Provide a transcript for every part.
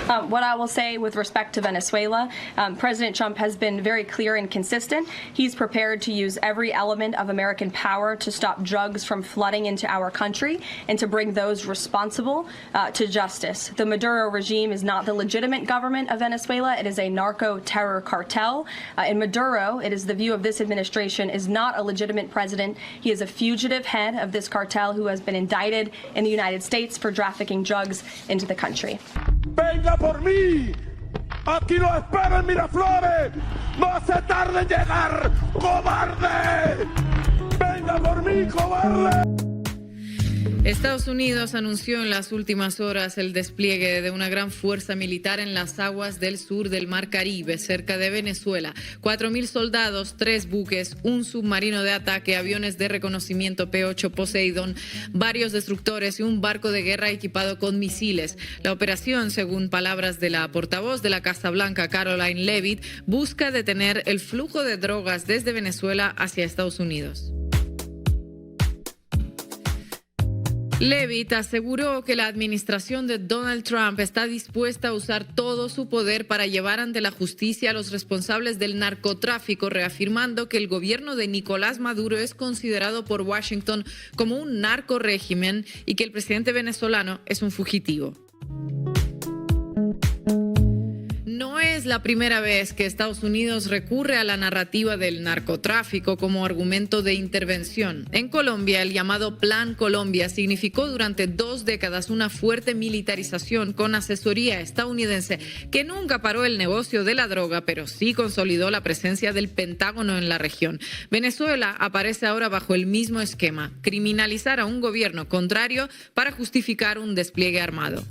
What I will say with respect to Venezuela, President Trump has been very clear and consistent. He's prepared to use every element of American power to stop drugs from flooding into our country and to bring those responsible to justice. The Maduro regime is not the legitimate government of Venezuela. It is a narco-terror cartel. In Maduro, it is the view of this administration, is not a legitimate president. He is a fugitive head of this cartel who has been indicted in the United States for trafficking drugs into the country. ¡Venga por mí! ¡Aquí lo espero en Miraflores! ¡No se tarde en llegar, cobarde! ¡Venga por mí, cobarde! Estados Unidos anunció en las últimas horas el despliegue de una gran fuerza militar en las aguas del sur del Mar Caribe, cerca de Venezuela. 4.000 soldados, 3 buques, un submarino de ataque, aviones de reconocimiento P-8 Poseidon, varios destructores y un barco de guerra equipado con misiles. La operación, según palabras de la portavoz de la Casa Blanca, Caroline Leavitt, busca detener el flujo de drogas desde Venezuela hacia Estados Unidos. Leavitt aseguró que la administración de Donald Trump está dispuesta a usar todo su poder para llevar ante la justicia a los responsables del narcotráfico, reafirmando que el gobierno de Nicolás Maduro es considerado por Washington como un narcorégimen y que el presidente venezolano es un fugitivo. No es la primera vez que Estados Unidos recurre a la narrativa del narcotráfico como argumento de intervención. En Colombia, el llamado Plan Colombia significó durante 2 décadas una fuerte militarización con asesoría estadounidense que nunca paró el negocio de la droga, pero sí consolidó la presencia del Pentágono en la región. Venezuela aparece ahora bajo el mismo esquema: criminalizar a un gobierno contrario para justificar un despliegue armado.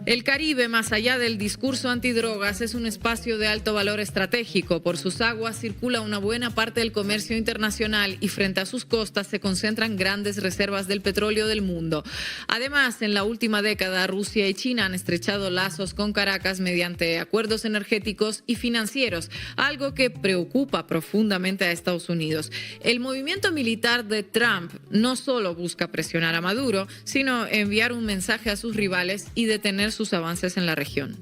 El Caribe, más allá del discurso antidrogas, es un espacio de alto valor estratégico. Por sus aguas circula una buena parte del comercio internacional y frente a sus costas se concentran grandes reservas del petróleo del mundo. Además, en la última década, Rusia y China han estrechado lazos con Caracas mediante acuerdos energéticos y financieros, algo que preocupa profundamente a Estados Unidos. El movimiento militar de Trump no solo busca presionar a Maduro, sino enviar un mensaje a sus rivales y detener sus avances en la región.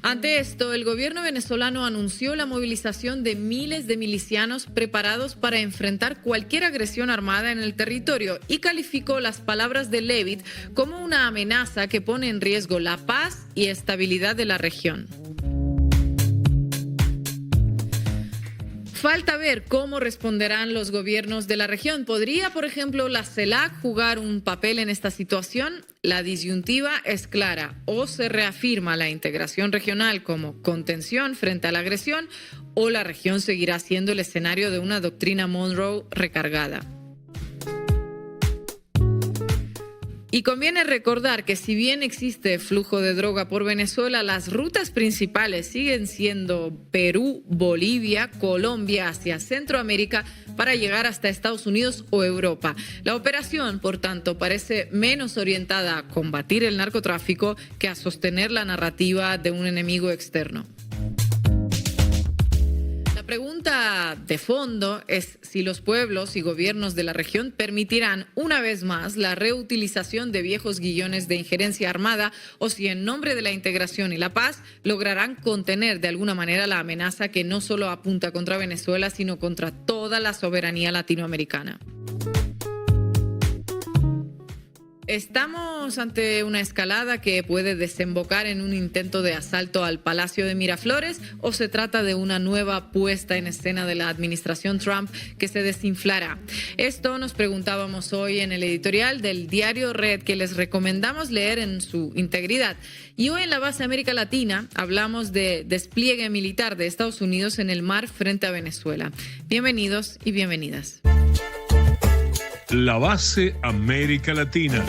Ante esto, el gobierno venezolano anunció la movilización de miles de milicianos preparados para enfrentar cualquier agresión armada en el territorio y calificó las palabras de Leavitt como una amenaza que pone en riesgo la paz y estabilidad de la región. Falta ver cómo responderán los gobiernos de la región. ¿Podría, por ejemplo, la CELAC jugar un papel en esta situación? La disyuntiva es clara: o se reafirma la integración regional como contención frente a la agresión, o la región seguirá siendo el escenario de una doctrina Monroe recargada. Y conviene recordar que si bien existe flujo de droga por Venezuela, las rutas principales siguen siendo Perú, Bolivia, Colombia, hacia Centroamérica para llegar hasta Estados Unidos o Europa. La operación, por tanto, parece menos orientada a combatir el narcotráfico que a sostener la narrativa de un enemigo externo. La pregunta de fondo es si los pueblos y gobiernos de la región permitirán una vez más la reutilización de viejos guiones de injerencia armada o si en nombre de la integración y la paz lograrán contener de alguna manera la amenaza que no solo apunta contra Venezuela, sino contra toda la soberanía latinoamericana. ¿Estamos ante una escalada que puede desembocar en un intento de asalto al Palacio de Miraflores o se trata de una nueva puesta en escena de la administración Trump que se desinflará? Esto nos preguntábamos hoy en el editorial del diario Red, que les recomendamos leer en su integridad. Y hoy en la base América Latina hablamos de despliegue militar de Estados Unidos en el mar frente a Venezuela. Bienvenidos y bienvenidas. La base América Latina.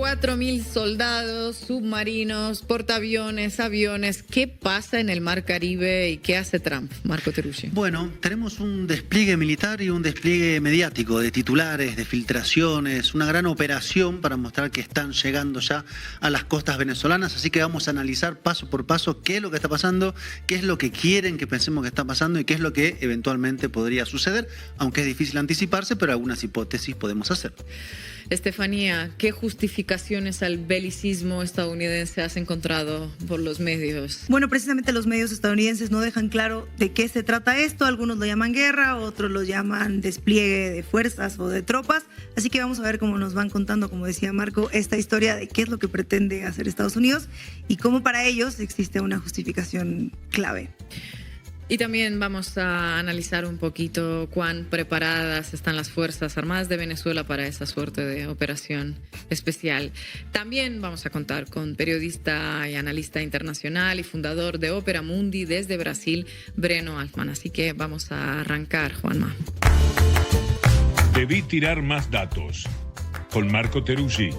4.000 soldados, submarinos, portaaviones, aviones. ¿Qué pasa en el Mar Caribe y qué hace Trump, Marco Teruggi? Bueno, tenemos un despliegue militar y un despliegue mediático de titulares, de filtraciones, una gran operación para mostrar que están llegando ya a las costas venezolanas, así que vamos a analizar paso por paso qué es lo que está pasando, qué es lo que quieren que pensemos que está pasando y qué es lo que eventualmente podría suceder, aunque es difícil anticiparse, pero algunas hipótesis podemos hacer. Estefanía, ¿qué justificaciones al belicismo estadounidense has encontrado por los medios? Bueno, precisamente los medios estadounidenses no dejan claro de qué se trata esto. Algunos lo llaman guerra, otros lo llaman despliegue de fuerzas o de tropas. Así que vamos a ver cómo nos van contando, como decía Marco, esta historia de qué es lo que pretende hacer Estados Unidos y cómo para ellos existe una justificación clave. Y también vamos a analizar un poquito cuán preparadas están las Fuerzas Armadas de Venezuela para esa suerte de operación especial. También vamos a contar con periodista y analista internacional y fundador de Opera Mundi desde Brasil, Breno Altman. Así que vamos a arrancar, Juanma. Debí tirar más datos. Con Marco Teruggi.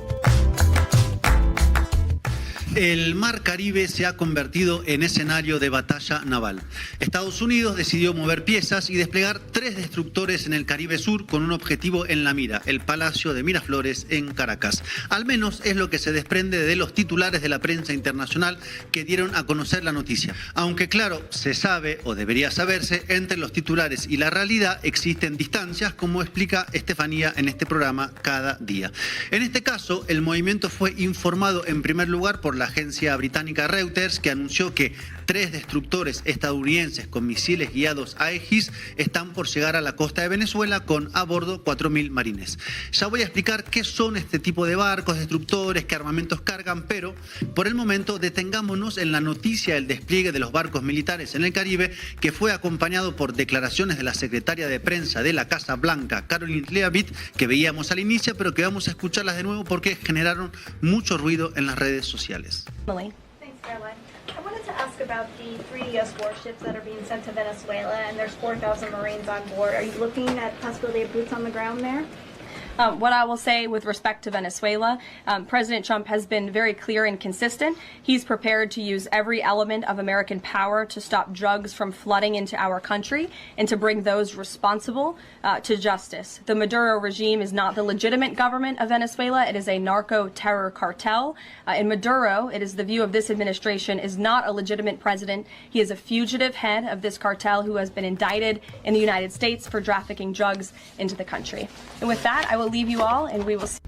El Mar Caribe se ha convertido en escenario de batalla naval. Estados Unidos decidió mover piezas y desplegar 3 destructores en el Caribe Sur con un objetivo en la mira, el Palacio de Miraflores en Caracas. Al menos es lo que se desprende de los titulares de la prensa internacional que dieron a conocer la noticia. Aunque claro, se sabe o debería saberse, entre los titulares y la realidad existen distancias, como explica Estefanía en este programa cada día. En este caso, el movimiento fue informado en primer lugar por la agencia británica Reuters, que anunció que 3 destructores estadounidenses con misiles guiados Aegis están por llegar a la costa de Venezuela con a bordo 4.000 marines. Ya voy a explicar qué son este tipo de barcos, destructores, qué armamentos cargan, pero por el momento detengámonos en la noticia del despliegue de los barcos militares en el Caribe, que fue acompañado por declaraciones de la secretaria de prensa de la Casa Blanca, Caroline Leavitt, que veíamos al inicio, pero que vamos a escucharlas de nuevo porque generaron mucho ruido en las redes sociales. Emily. Thanks, Caroline. I wanted to ask about the 3 U.S. warships that are being sent to Venezuela, and there's 4,000 Marines on board. Are you looking at possibility of boots on the ground there? What I will say with respect to Venezuela, President Trump has been very clear and consistent. He's prepared to use every element of American power to stop drugs from flooding into our country and to bring those responsible to justice. The Maduro regime is not the legitimate government of Venezuela. It is a narco-terror cartel. In Maduro, it is the view of this administration, is not a legitimate president. He is a fugitive head of this cartel who has been indicted in the United States for trafficking drugs into the country. And with that, I will leave you all and we will see.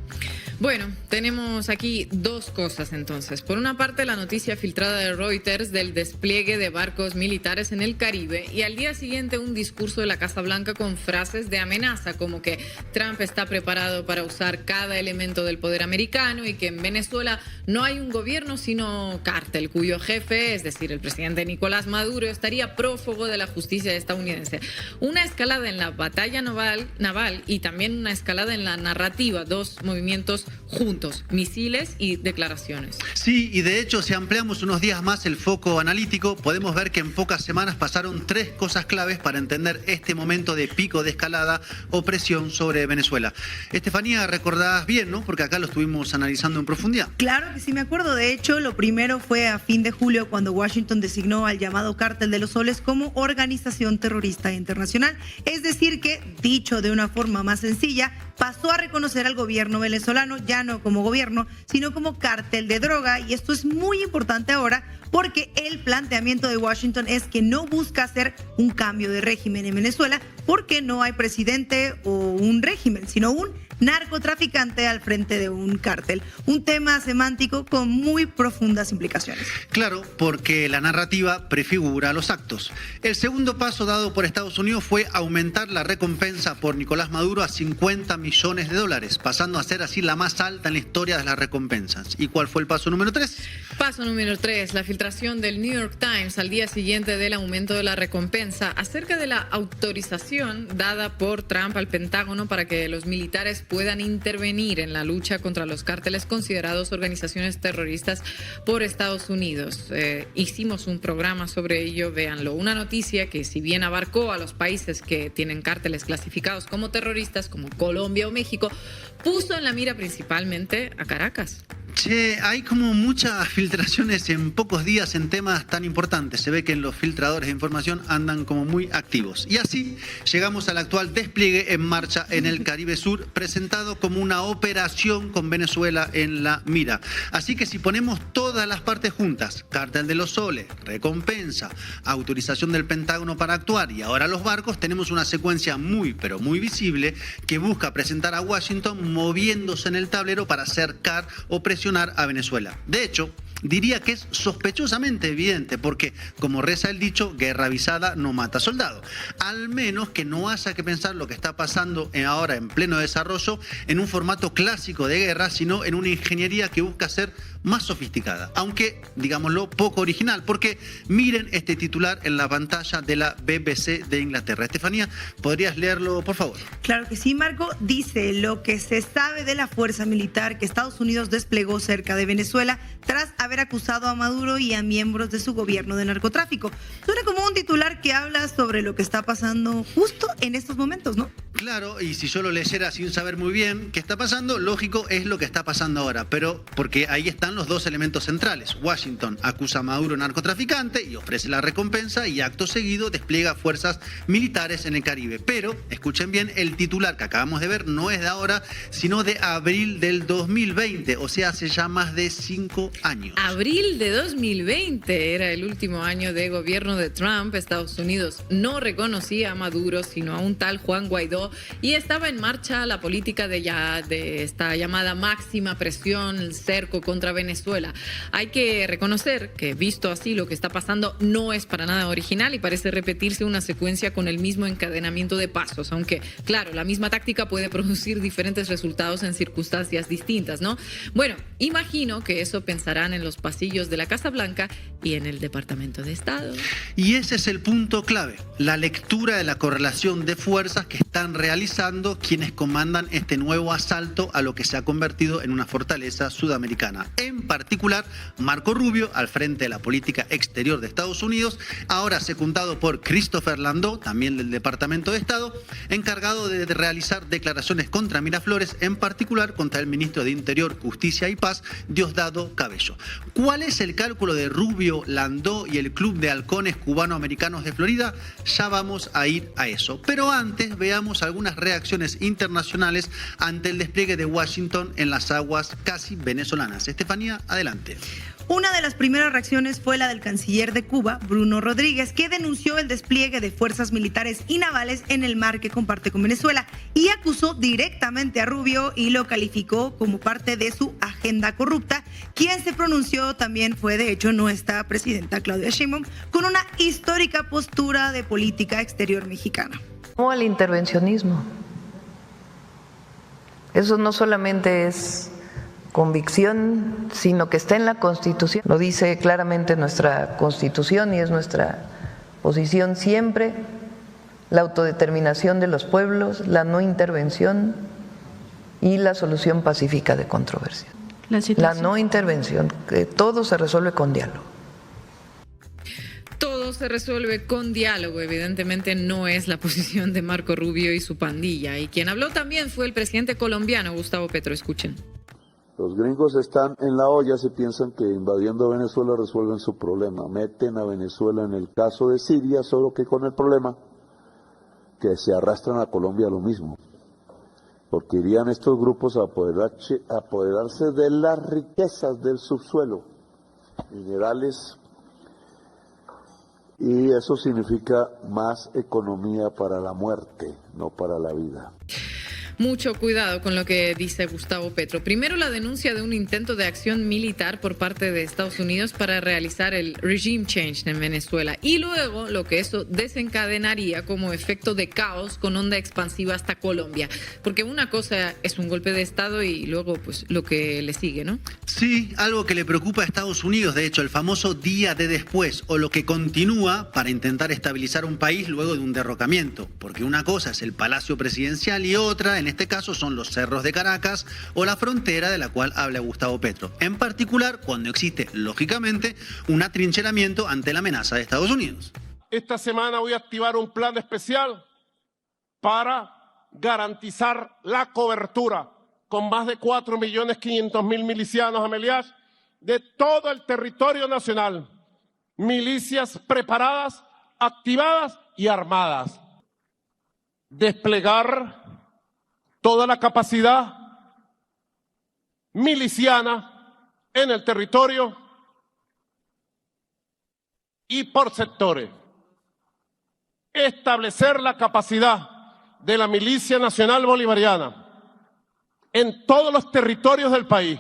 Bueno, tenemos aquí 2 cosas entonces. Por una parte, la noticia filtrada de Reuters del despliegue de barcos militares en el Caribe y al día siguiente un discurso de la Casa Blanca con frases de amenaza como que Trump está preparado para usar cada elemento del poder americano y que en Venezuela no hay un gobierno sino cártel cuyo jefe, es decir, el presidente Nicolás Maduro, estaría prófugo de la justicia estadounidense. Una escalada en la batalla naval y también una escalada en la narrativa, 2 movimientos juntos, misiles y declaraciones. Sí, y de hecho, si ampliamos unos días más el foco analítico, podemos ver que en pocas semanas pasaron 3 cosas claves para entender este momento de pico de escalada o presión sobre Venezuela. Estefanía, recordás bien, ¿no? Porque acá lo estuvimos analizando en profundidad. Claro que sí me acuerdo. De hecho, lo primero fue a fin de julio cuando Washington designó al llamado Cártel de los Soles como organización terrorista internacional. Es decir que, dicho de una forma más sencilla, pasó a reconocer al gobierno venezolano ya no como gobierno, sino como cártel de droga. Y esto es muy importante ahora porque el planteamiento de Washington es que no busca hacer un cambio de régimen en Venezuela porque no hay presidente o un régimen, sino un narcotraficante al frente de un cártel. Un tema semántico con muy profundas implicaciones. Claro, porque la narrativa prefigura los actos. El segundo paso dado por Estados Unidos fue aumentar la recompensa por Nicolás Maduro a $50 millones, pasando a ser así la más alta en la historia de las recompensas. ¿Y cuál fue el paso número 3? Paso número 3, la filtración del New York Times al día siguiente del aumento de la recompensa acerca de la autorización dada por Trump al Pentágono para que los militares puedan intervenir en la lucha contra los cárteles considerados organizaciones terroristas por Estados Unidos. Hicimos un programa sobre ello, véanlo. Una noticia que, si bien abarcó a los países que tienen cárteles clasificados como terroristas, como Colombia o México, puso en la mira principalmente a Caracas. Che, hay como muchas filtraciones en pocos días en temas tan importantes. Se ve que los filtradores de información andan como muy activos. Y así llegamos al actual despliegue en marcha en el Caribe Sur, presentado como una operación con Venezuela en la mira. Así que si ponemos todas las partes juntas, Cártel de los Soles, recompensa, autorización del Pentágono para actuar y ahora los barcos, tenemos una secuencia muy, pero muy visible que busca presentar a Washington moviéndose en el tablero para acercar o presionar a Venezuela. De hecho, diría que es sospechosamente evidente porque, como reza el dicho, guerra avisada no mata soldado. Al menos que no haya que pensar lo que está pasando ahora en pleno desarrollo en un formato clásico de guerra, sino en una ingeniería que busca ser más sofisticada, aunque, digámoslo, poco original, porque miren este titular en la pantalla de la BBC de Inglaterra. Estefanía, ¿podrías leerlo, por favor? Claro que sí, Marco. Dice: lo que se sabe de la fuerza militar que Estados Unidos desplegó cerca de Venezuela tras haber acusado a Maduro y a miembros de su gobierno de narcotráfico. Suena como un titular que habla sobre lo que está pasando justo en estos momentos, ¿no? Claro, y si yo lo leyera sin saber muy bien qué está pasando, lógico es lo que está pasando ahora, pero porque ahí están los dos elementos centrales. Washington acusa a Maduro narcotraficante y ofrece la recompensa, y acto seguido despliega fuerzas militares en el Caribe. Pero, escuchen bien, el titular que acabamos de ver no es de ahora, sino de abril del 2020, o sea, hace ya más de 5 años. Abril de 2020 era el último año de gobierno de Trump. Estados Unidos no reconocía a Maduro, sino a un tal Juan Guaidó, y estaba en marcha la política de esta llamada máxima presión, el cerco contra Venezuela. Hay que reconocer que, visto así, lo que está pasando no es para nada original y parece repetirse una secuencia con el mismo encadenamiento de pasos, aunque, claro, la misma táctica puede producir diferentes resultados en circunstancias distintas, ¿no? Bueno, imagino que eso pensarán en los pasillos de la Casa Blanca y en el Departamento de Estado. Y ese es el punto clave, la lectura de la correlación de fuerzas que están realizando quienes comandan este nuevo asalto a lo que se ha convertido en una fortaleza sudamericana. En particular, Marco Rubio, al frente de la política exterior de Estados Unidos, ahora secundado por Christopher Landó, también del Departamento de Estado, encargado de realizar declaraciones contra Miraflores, en particular contra el ministro de Interior, Justicia y Paz, Diosdado Cabello. ¿Cuál es el cálculo de Rubio, Landó y el Club de Halcones Cubano-Americanos de Florida? Ya vamos a ir a eso. Pero antes veamos algunas reacciones internacionales ante el despliegue de Washington en las aguas casi venezolanas. Estefanía, adelante. Una de las primeras reacciones fue la del canciller de Cuba, Bruno Rodríguez, que denunció el despliegue de fuerzas militares y navales en el mar que comparte con Venezuela y acusó directamente a Rubio y lo calificó como parte de su agenda corrupta. Quien se pronunció también fue, de hecho, nuestra presidenta Claudia Sheinbaum, con una histórica postura de política exterior mexicana. Como el intervencionismo. Eso no solamente es convicción, sino que está en la Constitución. Lo dice claramente nuestra Constitución y es nuestra posición siempre: la autodeterminación de los pueblos, la no intervención y la solución pacífica de controversia. La no intervención, que todo se resuelve con diálogo. Todo se resuelve con diálogo. Evidentemente no es la posición de Marco Rubio y su pandilla. Y quien habló también fue el presidente colombiano, Gustavo Petro. Escuchen. Los gringos están en la olla, se piensan que invadiendo Venezuela resuelven su problema. Meten a Venezuela en el caso de Siria, solo que con el problema que se arrastran a Colombia lo mismo. Porque irían estos grupos a apoderarse de las riquezas del subsuelo, minerales, y eso significa más economía para la muerte, no para la vida. Mucho cuidado con lo que dice Gustavo Petro. Primero, la denuncia de un intento de acción militar por parte de Estados Unidos para realizar el regime change en Venezuela. Y luego, lo que eso desencadenaría como efecto de caos con onda expansiva hasta Colombia. Porque una cosa es un golpe de Estado y luego, pues, lo que le sigue, ¿no? Sí, algo que le preocupa a Estados Unidos, de hecho, el famoso día de después, o lo que continúa para intentar estabilizar un país luego de un derrocamiento. Porque una cosa es el Palacio Presidencial y otra, en este caso, son los cerros de Caracas o la frontera de la cual habla Gustavo Petro. En particular, cuando existe, lógicamente, un atrincheramiento ante la amenaza de Estados Unidos. Esta semana voy a activar un plan especial para garantizar la cobertura con más de 4.500.000 milicianos, Amelias, de todo el territorio nacional. Milicias preparadas, activadas y armadas. Desplegar toda la capacidad miliciana en el territorio y por sectores. Establecer la capacidad de la Milicia Nacional Bolivariana en todos los territorios del país.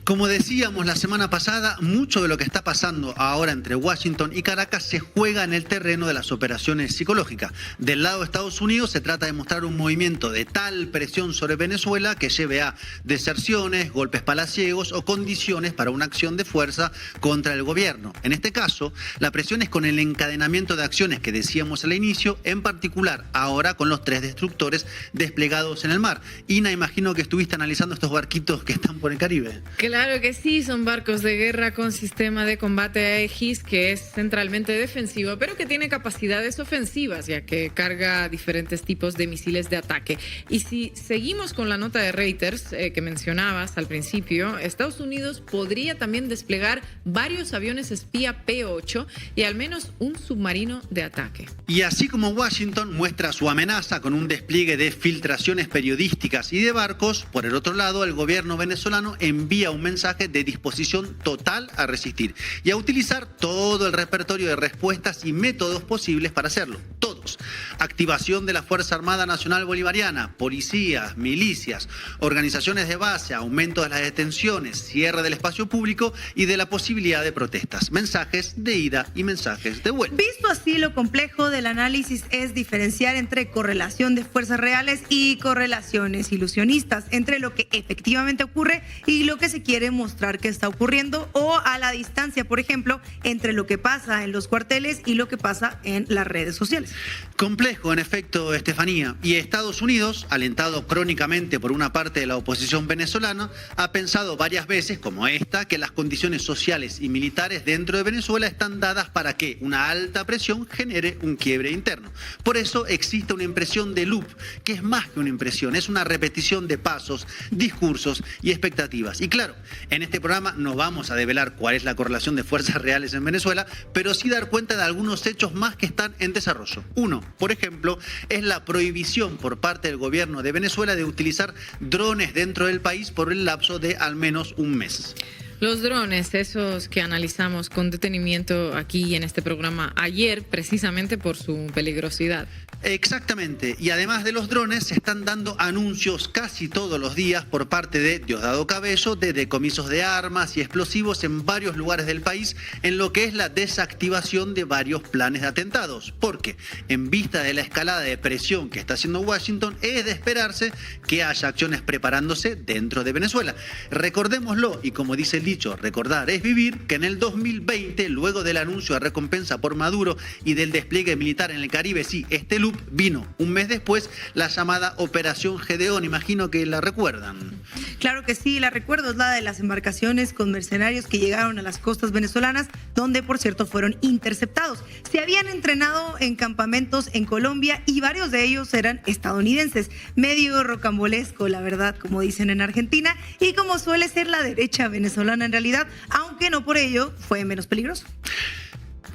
Como decíamos la semana pasada, mucho de lo que está pasando ahora entre Washington y Caracas se juega en el terreno de las operaciones psicológicas. Del lado de Estados Unidos se trata de mostrar un movimiento de tal presión sobre Venezuela que lleve a deserciones, golpes palaciegos o condiciones para una acción de fuerza contra el gobierno. En este caso, la presión es con el encadenamiento de acciones que decíamos al inicio, en particular ahora con los 3 destructores desplegados en el mar. Ina, imagino que estuviste analizando estos barquitos que están por el Caribe. Claro que sí, son barcos de guerra con sistema de combate Aegis que es centralmente defensivo, pero que tiene capacidades ofensivas, ya que carga diferentes tipos de misiles de ataque. Y si seguimos con la nota de Reuters que mencionabas al principio, Estados Unidos podría también desplegar varios aviones espía P-8 y al menos un submarino de ataque. Y así como Washington muestra su amenaza con un despliegue de filtraciones periodísticas y de barcos, por el otro lado, el gobierno venezolano envía un mensaje de disposición total a resistir y a utilizar todo el repertorio de respuestas y métodos posibles para hacerlo. Todos. Activación de la Fuerza Armada Nacional Bolivariana, policías, milicias, organizaciones de base, aumento de las detenciones, cierre del espacio público y de la posibilidad de protestas. Mensajes de ida y mensajes de vuelta. Visto así, lo complejo del análisis es diferenciar entre correlación de fuerzas reales y correlaciones ilusionistas, entre lo que efectivamente ocurre y lo que se quiere mostrar que está ocurriendo, o a la distancia, por ejemplo, entre lo que pasa en los cuarteles y lo que pasa en las redes sociales. Complejo, en efecto, Estefanía. Y Estados Unidos, alentado crónicamente por una parte de la oposición venezolana, ha pensado varias veces, como esta, que las condiciones sociales y militares dentro de Venezuela están dadas para que una alta presión genere un quiebre interno. Por eso existe una impresión de loop, que es más que una impresión, es una repetición de pasos, discursos y expectativas. Y claro, en este programa no vamos a develar cuál es la correlación de fuerzas reales en Venezuela, pero sí dar cuenta de algunos hechos más que están en desarrollo. Uno, por ejemplo, es la prohibición por parte del gobierno de Venezuela de utilizar drones dentro del país por el lapso de al menos un mes. Los drones, esos que analizamos con detenimiento aquí en este programa ayer, precisamente por su peligrosidad. Exactamente, y además de los drones se están dando anuncios casi todos los días por parte de Diosdado Cabello de decomisos de armas y explosivos en varios lugares del país en lo que es la desactivación de varios planes de atentados, porque en vista de la escalada de presión que está haciendo Washington es de esperarse que haya acciones preparándose dentro de Venezuela. Recordémoslo, y como dice el dicho, recordar es vivir, que en el 2020, luego del anuncio de recompensa por Maduro y del despliegue militar en el Caribe, sí, este loop vino un mes después la llamada Operación Gedeón, imagino que la recuerdan. Claro que sí, la recuerdo, es la de las embarcaciones con mercenarios que llegaron a las costas venezolanas, donde por cierto fueron interceptados. Se habían entrenado en campamentos en Colombia y varios de ellos eran estadounidenses, medio rocambolesco, la verdad, como dicen en Argentina, y como suele ser la derecha venezolana en realidad, aunque no por ello fue menos peligroso.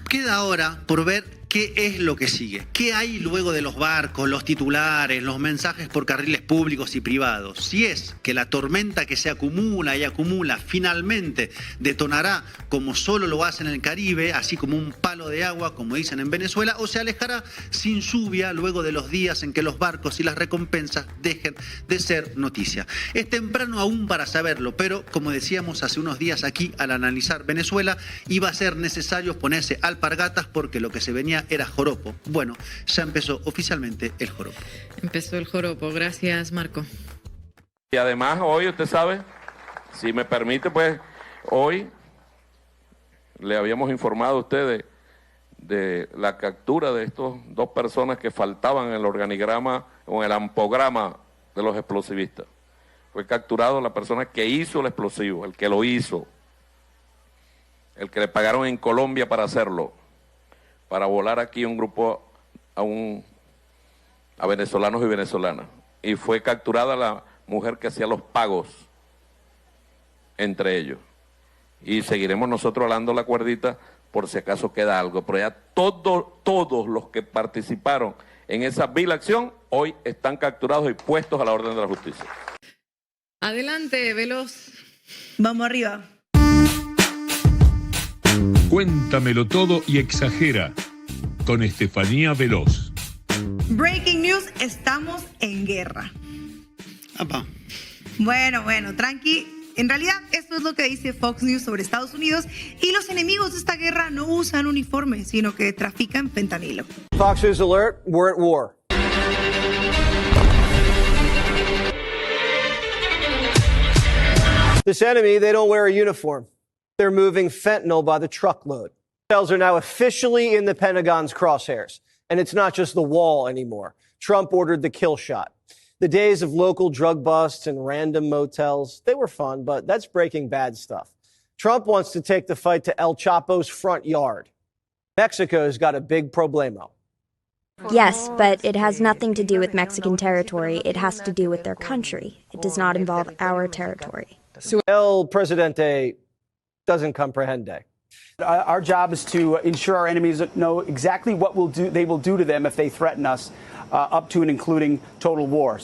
Queda ahora por ver ¿Qué es lo que sigue? ¿Qué hay luego de los barcos, los titulares, los mensajes por carriles públicos y privados? Si es que la tormenta que se acumula y acumula finalmente detonará como solo lo hace en el Caribe, así como un palo de agua, como dicen en Venezuela, o se alejará sin lluvia luego de los días en que los barcos y las recompensas dejen de ser noticia. Es temprano aún para saberlo, pero como decíamos hace unos días aquí al analizar Venezuela, iba a ser necesario ponerse alpargatas porque lo que se venía era joropo. Bueno, ya empezó oficialmente el joropo. Empezó el joropo. Gracias, Marco. Y además hoy, usted sabe, si me permite, pues hoy le habíamos informado a ustedes de la captura de estos 2 personas que faltaban en el organigrama o en el ampograma de los explosivistas. Fue capturado la persona que hizo el explosivo, el que lo hizo, el que le pagaron en Colombia para hacerlo, para volar aquí un grupo a venezolanos y venezolanas. Y fue capturada la mujer que hacía los pagos entre ellos. Y seguiremos nosotros hablando la cuerdita por si acaso queda algo. Pero ya todos los que participaron en esa vil acción hoy están capturados y puestos a la orden de la justicia. Adelante, Veloz. Vamos arriba. Cuéntamelo todo y exagera con Estefanía Veloz. Breaking news, estamos en guerra. Apa. Bueno, tranqui. En realidad, esto es lo que dice Fox News sobre Estados Unidos y los enemigos de esta guerra no usan uniforme, sino que trafican fentanilo. Fox News alert, we're at war. This enemy, they don't wear a uniform. They're moving fentanyl by the truckload. Cartels are now officially in the Pentagon's crosshairs. And it's not just the wall anymore. Trump ordered the kill shot. The days of local drug busts and random motels, they were fun, but that's Breaking Bad stuff. Trump wants to take the fight to El Chapo's front yard. Mexico's got a big problemo. Yes, but it has nothing to do with Mexican territory. It has to do with their country. It does not involve our territory. El Presidente doesn't comprehende. Our job is to ensure our enemies know exactly what they will do to them if they threaten us, up to and including total war.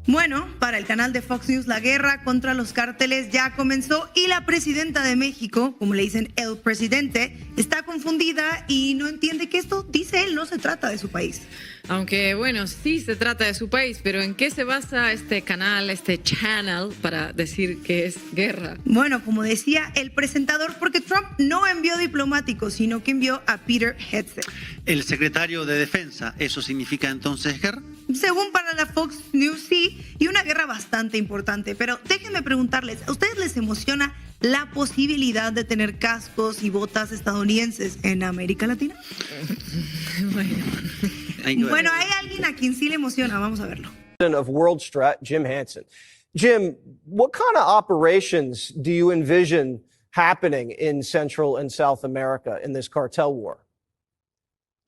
Bueno, para el canal de Fox News, la guerra contra los cárteles ya comenzó y la presidenta de México, como le dicen el presidente, está confundida y no entiende que esto, dice él, no se trata de su país. Aunque, bueno, sí se trata de su país, pero ¿en qué se basa este canal, este channel, para decir que es guerra? Bueno, como decía el presentador, porque Trump no envió diplomáticos, sino que envió a Peter Hegseth. El secretario de Defensa, ¿eso significa entonces guerra? Según para la Fox News, sí, y una guerra bastante importante. Pero déjenme preguntarles, ¿a ustedes les emociona la posibilidad de tener cascos y botas estadounidenses en América Latina? Bueno, hay alguien a quien sí le emociona, vamos a verlo. Of World Strat, Jim Hansen. Jim, what kind of operations do you envision happening in Central and South America in this cartel war?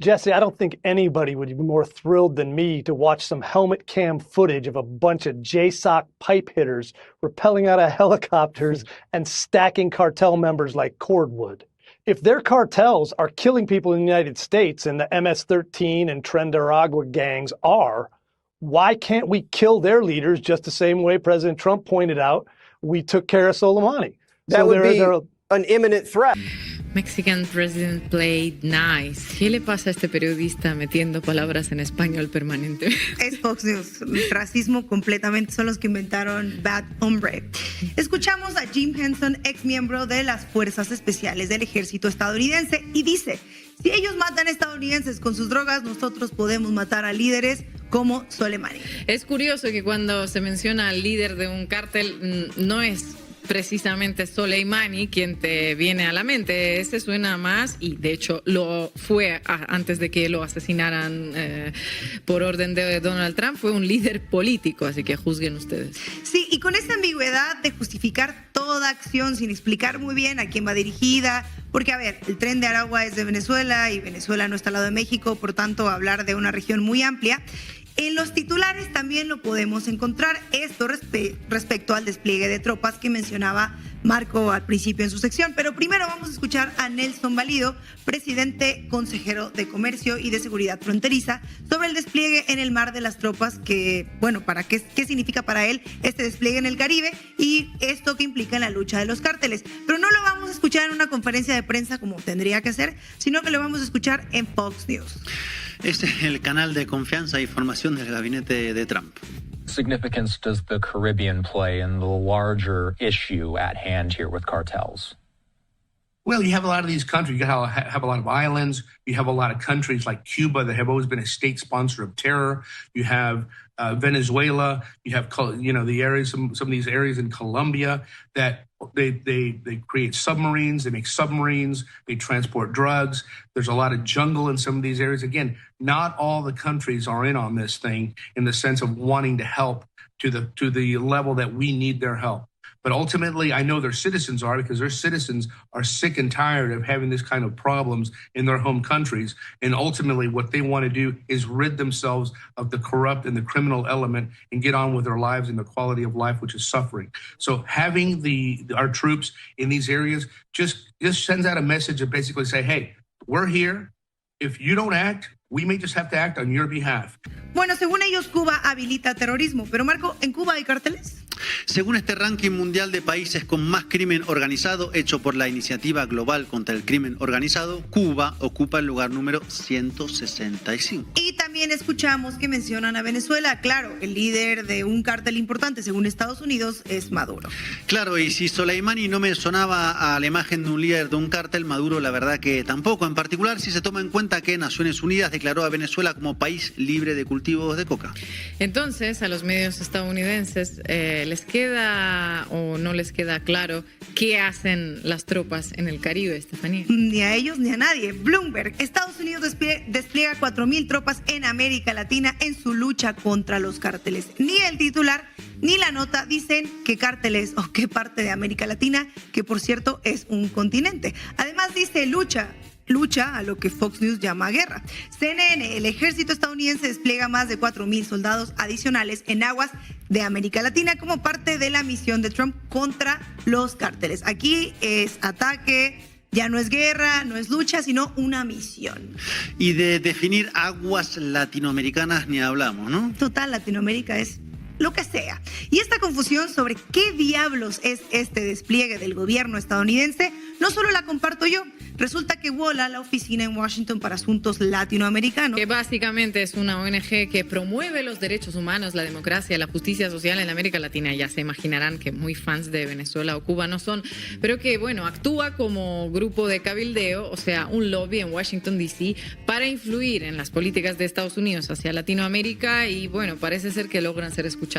Jesse, I don't think anybody would be more thrilled than me to watch some helmet cam footage of a bunch of JSOC pipe hitters rappelling out of helicopters and stacking cartel members like cordwood. If their cartels are killing people in the United States and the MS-13 and Tren de Aragua gangs are, why can't we kill their leaders just the same way President Trump pointed out we took care of Soleimani? That would be an imminent threat. Mexican president played nice. ¿Qué le pasa a este periodista metiendo palabras en español permanente? Es Fox News. El racismo completamente son los que inventaron Bad Hombre. Escuchamos a Jim Henson, ex miembro de las Fuerzas Especiales del Ejército estadounidense, y dice, si ellos matan estadounidenses con sus drogas, nosotros podemos matar a líderes como Soleimani. Es curioso que cuando se menciona al líder de un cártel, no es precisamente Soleimani quien te viene a la mente. Ese suena más, y de hecho lo fue antes de que lo asesinaran por orden de Donald Trump, fue un líder político, así que juzguen ustedes. Sí, y con esa ambigüedad de justificar toda acción sin explicar muy bien a quién va dirigida, porque a ver, el Tren de Aragua es de Venezuela y Venezuela no está al lado de México, por tanto hablar de una región muy amplia. En los titulares también lo podemos encontrar, esto respecto al despliegue de tropas que mencionaba Marco al principio en su sección. Pero primero vamos a escuchar a Nelson Valido, presidente consejero de Comercio y de Seguridad Fronteriza, sobre el despliegue en el mar de las tropas, que, bueno, para qué significa para él este despliegue en el Caribe y esto que implica en la lucha de los cárteles. Pero no lo vamos a escuchar en una conferencia de prensa como tendría que ser, sino que lo vamos a escuchar en Fox News. Este es el canal de confianza e información del gabinete de Trump. Significance does the Caribbean play in the larger issue at hand here with cartels? Well, you have a lot of these countries. You have a lot of islands. You have a lot of countries like Cuba that have always been a state sponsor of terror. You have Venezuela. You have, the areas, some of these areas in Colombia that they create submarines. They make submarines. They transport drugs. There's a lot of jungle in some of these areas. Again, not all the countries are in on this thing in the sense of wanting to help to the level that we need their help. But ultimately, I know their citizens are, because their citizens are sick and tired of having this kind of problems in their home countries. And ultimately, what they want to do is rid themselves of the corrupt and the criminal element and get on with their lives and the quality of life, which is suffering. So having our troops in these areas just sends out a message to basically say, hey, we're here. If you don't act, we may just have to act on your behalf. Bueno, según ellos, Cuba habilita terrorismo. Pero, Marco, ¿en Cuba hay cárteles? Según este ranking mundial de países con más crimen organizado hecho por la Iniciativa Global contra el Crimen Organizado, Cuba ocupa el lugar número 165. Y también escuchamos que mencionan a Venezuela. Claro, el líder de un cártel importante, según Estados Unidos, es Maduro. Claro, y si Soleimani no me sonaba a la imagen de un líder de un cártel, Maduro la verdad que tampoco. En particular, si se toma en cuenta que Naciones Unidas declaró a Venezuela como país libre de cultivos de coca. Entonces, a los medios estadounidenses ¿les queda o no les queda claro qué hacen las tropas en el Caribe, Estefanía? Ni a ellos ni a nadie. Bloomberg, Estados Unidos despliega 4,000 tropas en América Latina en su lucha contra los cárteles. Ni el titular ni la nota dicen qué cárteles o qué parte de América Latina, que por cierto es un continente. Además dice lucha a lo que Fox News llama guerra. CNN, el ejército estadounidense despliega más de 4,000 soldados adicionales en aguas de América Latina como parte de la misión de Trump contra los cárteles. Aquí es ataque, ya no es guerra, no es lucha, sino una misión. Y de definir aguas latinoamericanas ni hablamos, ¿no? Total, Latinoamérica es lo que sea. Y esta confusión sobre qué diablos es este despliegue del gobierno estadounidense, no solo la comparto yo. Resulta que WOLA, la oficina en Washington para asuntos latinoamericanos, que básicamente es una ONG que promueve los derechos humanos, la democracia, la justicia social en América Latina. Ya se imaginarán que muy fans de Venezuela o Cuba no son, pero que, bueno, actúa como grupo de cabildeo, o sea, un lobby en Washington, D.C., para influir en las políticas de Estados Unidos hacia Latinoamérica y, bueno, parece ser que logran ser escuchados.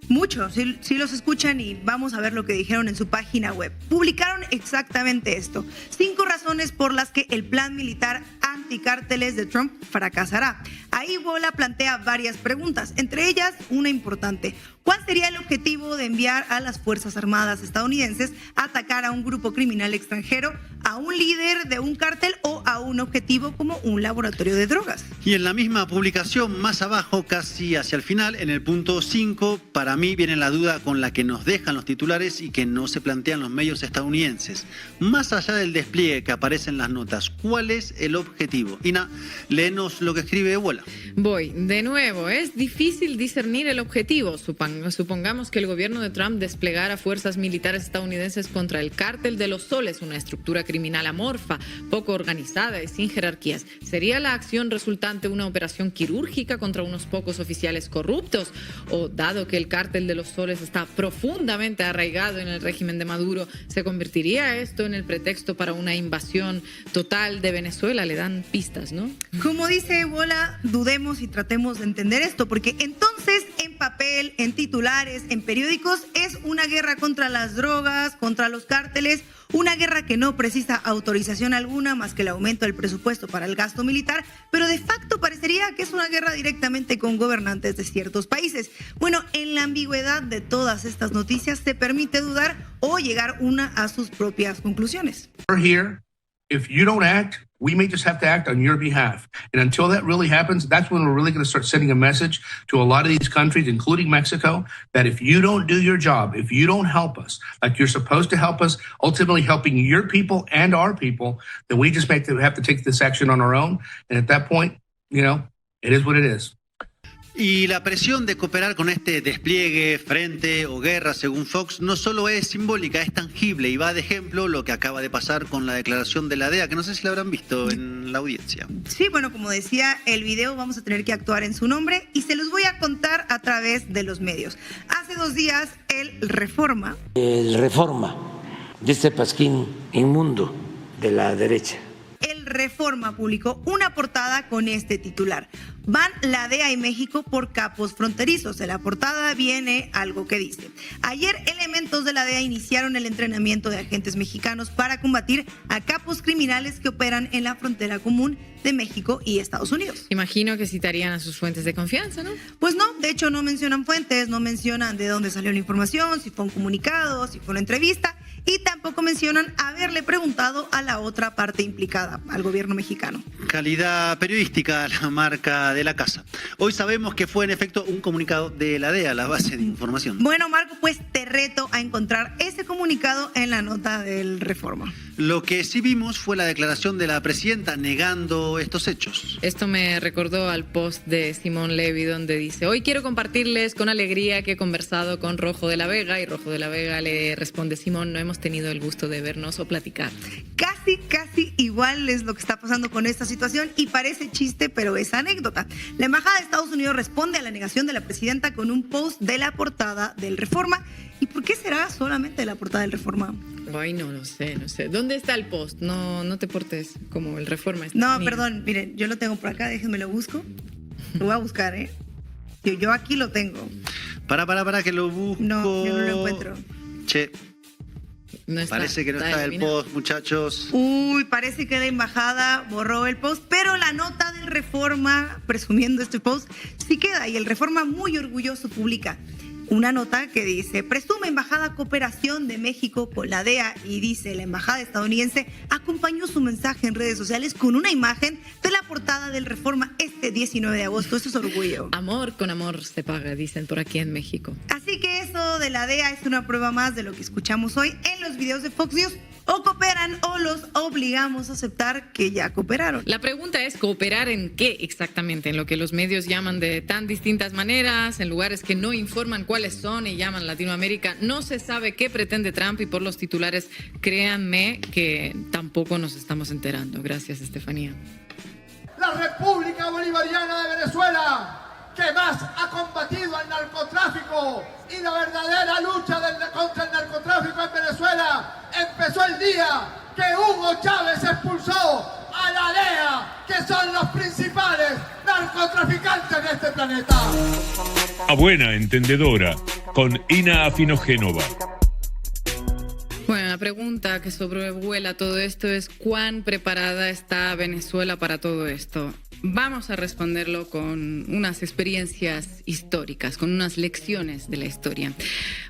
Muchos, sí los escuchan y vamos a ver lo que dijeron en su página web. Publicaron exactamente esto: 5 razones por las que el plan militar anticárteles de Trump fracasará. Ahí WOLA plantea varias preguntas, entre ellas una importante. ¿Cuál sería el objetivo de enviar a las Fuerzas Armadas estadounidenses a atacar a un grupo criminal extranjero, a un líder de un cártel o a un objetivo como un laboratorio de drogas? Y en la misma publicación, más abajo, casi hacia el final, en el punto 5, para mí viene la duda con la que nos dejan los titulares y que no se plantean los medios estadounidenses. Más allá del despliegue que aparece en las notas, ¿cuál es el objetivo? Ina, léenos lo que escribe WOLA. Voy, de nuevo, es difícil discernir el objetivo. Supongamos que el gobierno de Trump desplegara fuerzas militares estadounidenses contra el Cártel de los Soles, una estructura criminal amorfa, poco organizada y sin jerarquías. ¿Sería la acción resultante una operación quirúrgica contra unos pocos oficiales corruptos? O, dado que el Cártel de los Soles está profundamente arraigado en el régimen de Maduro, ¿se convertiría esto en el pretexto para una invasión total de Venezuela? Le dan pistas, ¿no? Como dice WOLA, dudemos y tratemos de entender esto, porque entonces en papel, en titulares, en periódicos, es una guerra contra las drogas, contra los cárteles, una guerra que no precisa autorización alguna más que el aumento del presupuesto para el gasto militar, pero de facto parecería que es una guerra directamente con gobernantes de ciertos países. Bueno, en la ambigüedad de todas estas noticias se permite dudar o llegar una a sus propias conclusiones. We're here. If you don't act, We may just have to act on your behalf. And until that really happens, that's when we're really going to start sending a message to a lot of these countries, including Mexico, that if you don't do your job, if you don't help us like you're supposed to help us, ultimately helping your people and our people, then we just have to take this action on our own. And at that point, you know, it is what it is. Y la presión de cooperar con este despliegue, frente o guerra, según Fox, no solo es simbólica, es tangible y va de ejemplo lo que acaba de pasar con la declaración de la DEA, que no sé si la habrán visto en la audiencia. Sí, bueno, como decía el video, vamos a tener que actuar en su nombre y se los voy a contar a través de los medios. Hace 2 días, el Reforma de este pasquín inmundo de la derecha. El Reforma publicó una portada con este titular: van la DEA y México por capos fronterizos. En la portada viene algo que dice: ayer elementos de la DEA iniciaron el entrenamiento de agentes mexicanos para combatir a capos criminales que operan en la frontera común de México y Estados Unidos. Imagino que citarían a sus fuentes de confianza, ¿no? Pues no, de hecho no mencionan fuentes, no mencionan de dónde salió la información, si fue un comunicado, si fue una entrevista, y tampoco mencionan haberle preguntado a la otra parte implicada, al gobierno mexicano. Calidad periodística, la marca de la casa. Hoy sabemos que fue en efecto un comunicado de la DEA, la base de información. Bueno, Marco, pues te reto a encontrar ese comunicado en la nota del Reforma. Lo que sí vimos fue la declaración de la presidenta negando estos hechos. Esto me recordó al post de Simón Levy, donde dice: hoy quiero compartirles con alegría que he conversado con Rojo de la Vega, y Rojo de la Vega le responde: Simón, no hemos tenido el gusto de vernos o platicar. Casi igual es lo que está pasando con esta situación, y parece chiste, pero es anécdota. La Embajada de Estados Unidos responde a la negación de la presidenta con un post de la portada del Reforma. ¿Y por qué será solamente la portada del Reforma? Ay, no sé. ¿Dónde está el post? No te portes como el Reforma. No, perdón, miren, yo lo tengo por acá, déjenme lo busco. Lo voy a buscar, ¿eh? Yo aquí lo tengo. Para que lo busco. No, yo no lo encuentro. Che. No está, parece que no está el post, muchachos. Uy, parece que la embajada borró el post, pero la nota del Reforma, presumiendo este post, sí queda, y el Reforma muy orgulloso publica una nota que dice: presume embajada cooperación de México con la DEA, y dice: la embajada estadounidense acompañó su mensaje en redes sociales con una imagen de la portada del Reforma este 19 de agosto. Eso es orgullo. Amor con amor se paga, dicen por aquí en México. Así que eso de la DEA es una prueba más de lo que escuchamos hoy en los videos de Fox News. O cooperan o los obligamos a aceptar que ya cooperaron. La pregunta es: ¿cooperar en qué exactamente? En lo que los medios llaman de tan distintas maneras, en lugares que no informan cuáles son y llaman Latinoamérica. No se sabe qué pretende Trump, y por los titulares, créanme que tampoco nos estamos enterando. Gracias, Estefanía. La República Bolivariana de Venezuela, que más ha combatido al narcotráfico, y la verdadera lucha contra el narcotráfico en Venezuela empezó el día que Hugo Chávez expulsó a la DEA, que son los principales narcotraficantes de este planeta. A buena entendedora, con Ina Afinogénova. Bueno, la pregunta que sobrevuela todo esto es: ¿cuán preparada está Venezuela para todo esto? Vamos a responderlo con unas experiencias históricas, con unas lecciones de la historia.